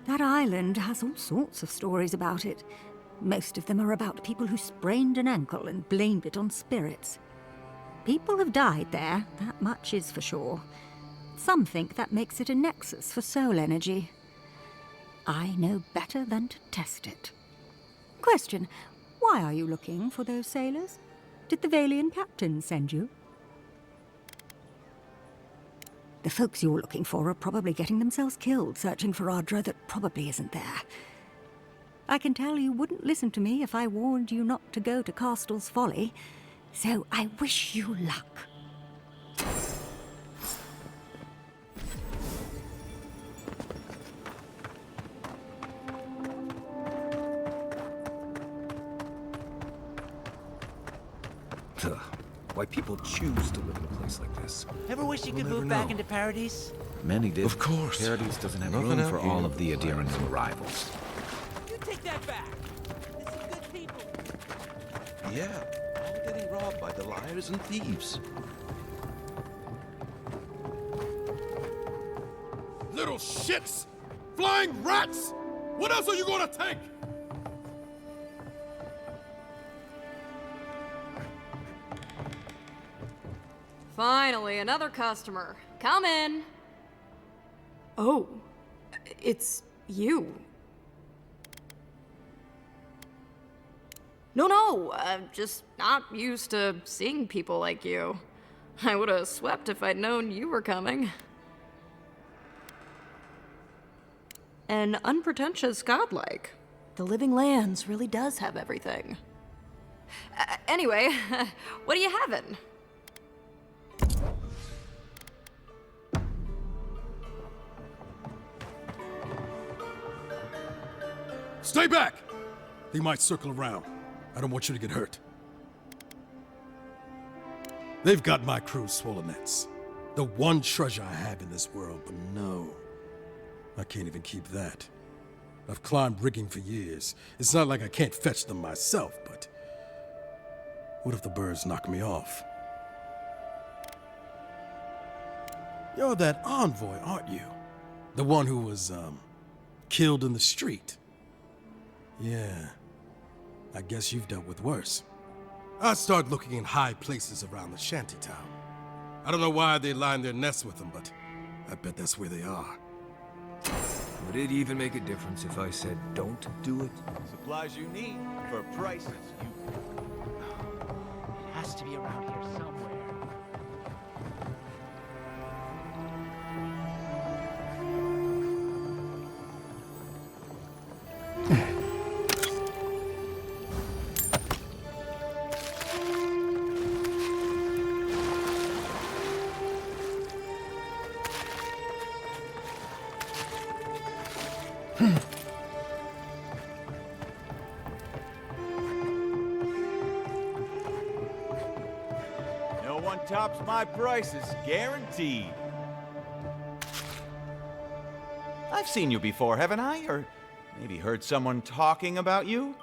That island has all sorts of stories about it. Most of them are about people who sprained an ankle and blamed it on spirits. People have died there, that much is for sure. Some think that makes it a nexus for soul energy. I know better than to test it. Question, why are you looking for those sailors? Did the Valian captain send you? The folks you're looking for are probably getting themselves killed searching for Aedyr that probably isn't there. I can tell you wouldn't listen to me if I warned you not to go to Castel's Folly, so I wish you luck. Why people choose to live in a place like this. Ever wish you could We'll move never back know. into Paradise? Many did. Of course. Paradise doesn't have Nothing room out for here all of the but Aedyr lies. new arrivals. You take that back. This is good people. Yeah, all getting robbed by the liars and thieves. Little shits! Flying rats! What else are you gonna take? Finally, another customer. Come in. Oh, it's you. No, I'm just not used to seeing people like you. I would have swept if I'd known you were coming. An unpretentious godlike. The Living Lands really does have everything. Anyway, what are you having? Stay back! They might circle around. I don't want you to get hurt. They've got my crew's swollen nets. The one treasure I have in this world, but no. I can't even keep that. I've climbed rigging for years. It's not like I can't fetch them myself, but... what if the birds knock me off? You're that envoy, aren't you? The one who was, killed in the street. Yeah, I guess you've dealt with worse. I start looking in high places around the shantytown. I don't know why they line their nests with them, but I bet that's where they are. Would it even make a difference if I said don't do it? Supplies you need for prices you... It has to be around here somewhere. No one tops my prices, guaranteed. I've seen you before, haven't I? Or maybe heard someone talking about you?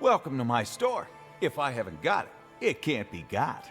Welcome to my store. If I haven't got it, it can't be got.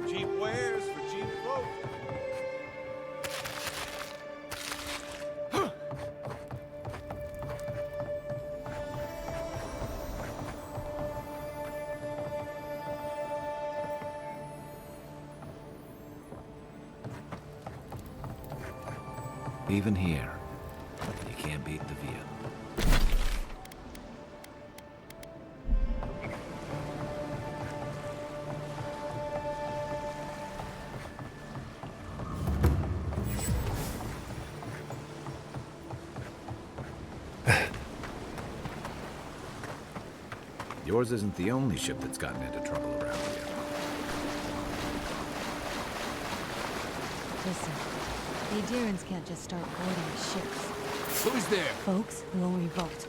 Cheap wares for cheap folk. Even here, you can't beat the view. Yours isn't the only ship that's gotten into trouble around here. Listen, the Aedyrans can't just start boarding ships. Who's there? Folks will revolt.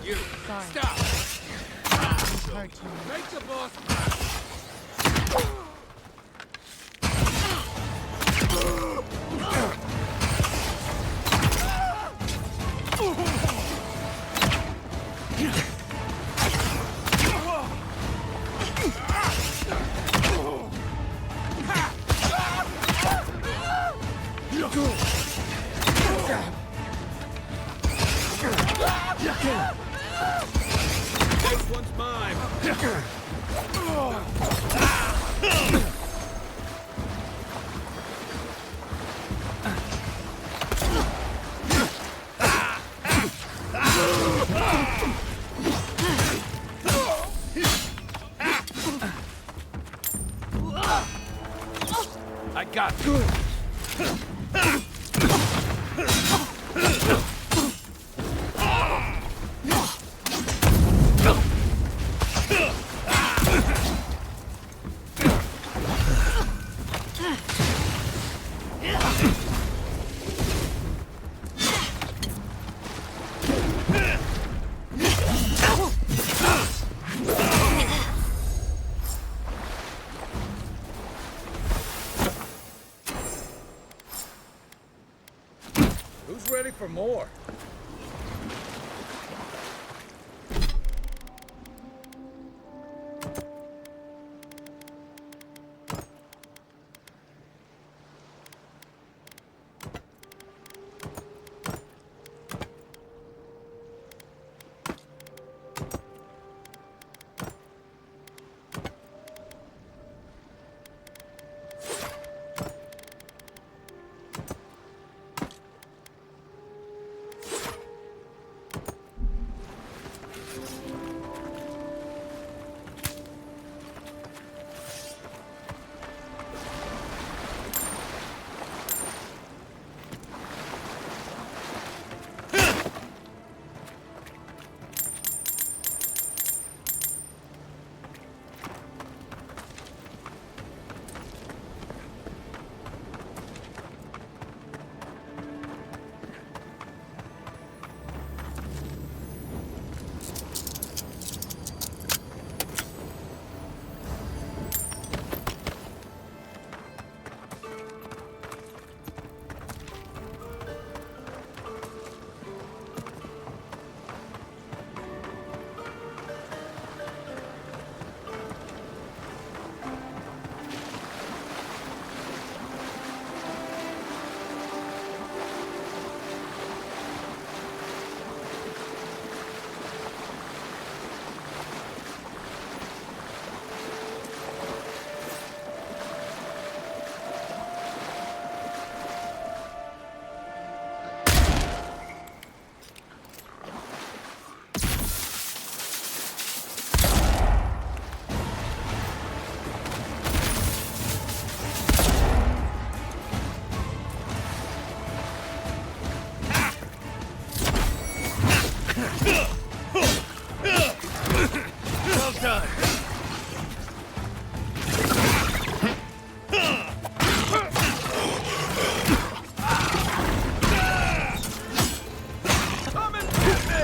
You! Sorry. Stop! You've heard too much. Make the boss! Next one's mine. I got you. Who's ready for more?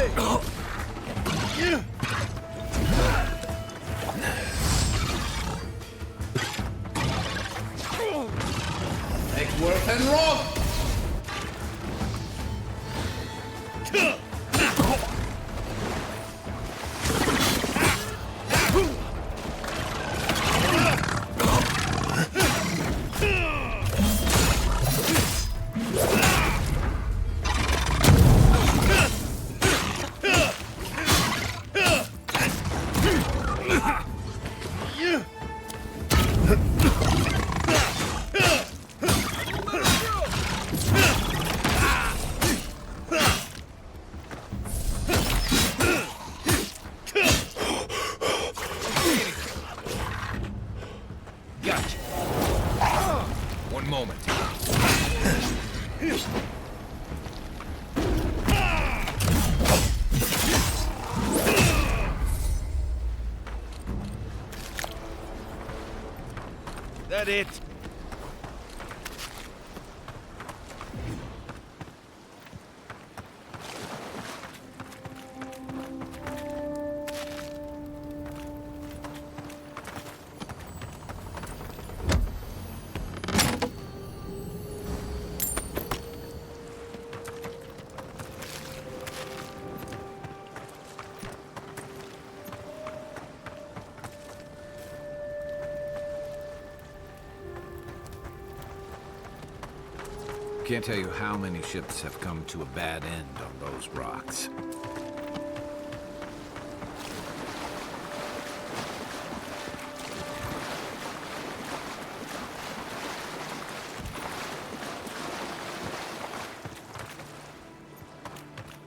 Make work and rock! That it? Can't tell you how many ships have come to a bad end on those rocks.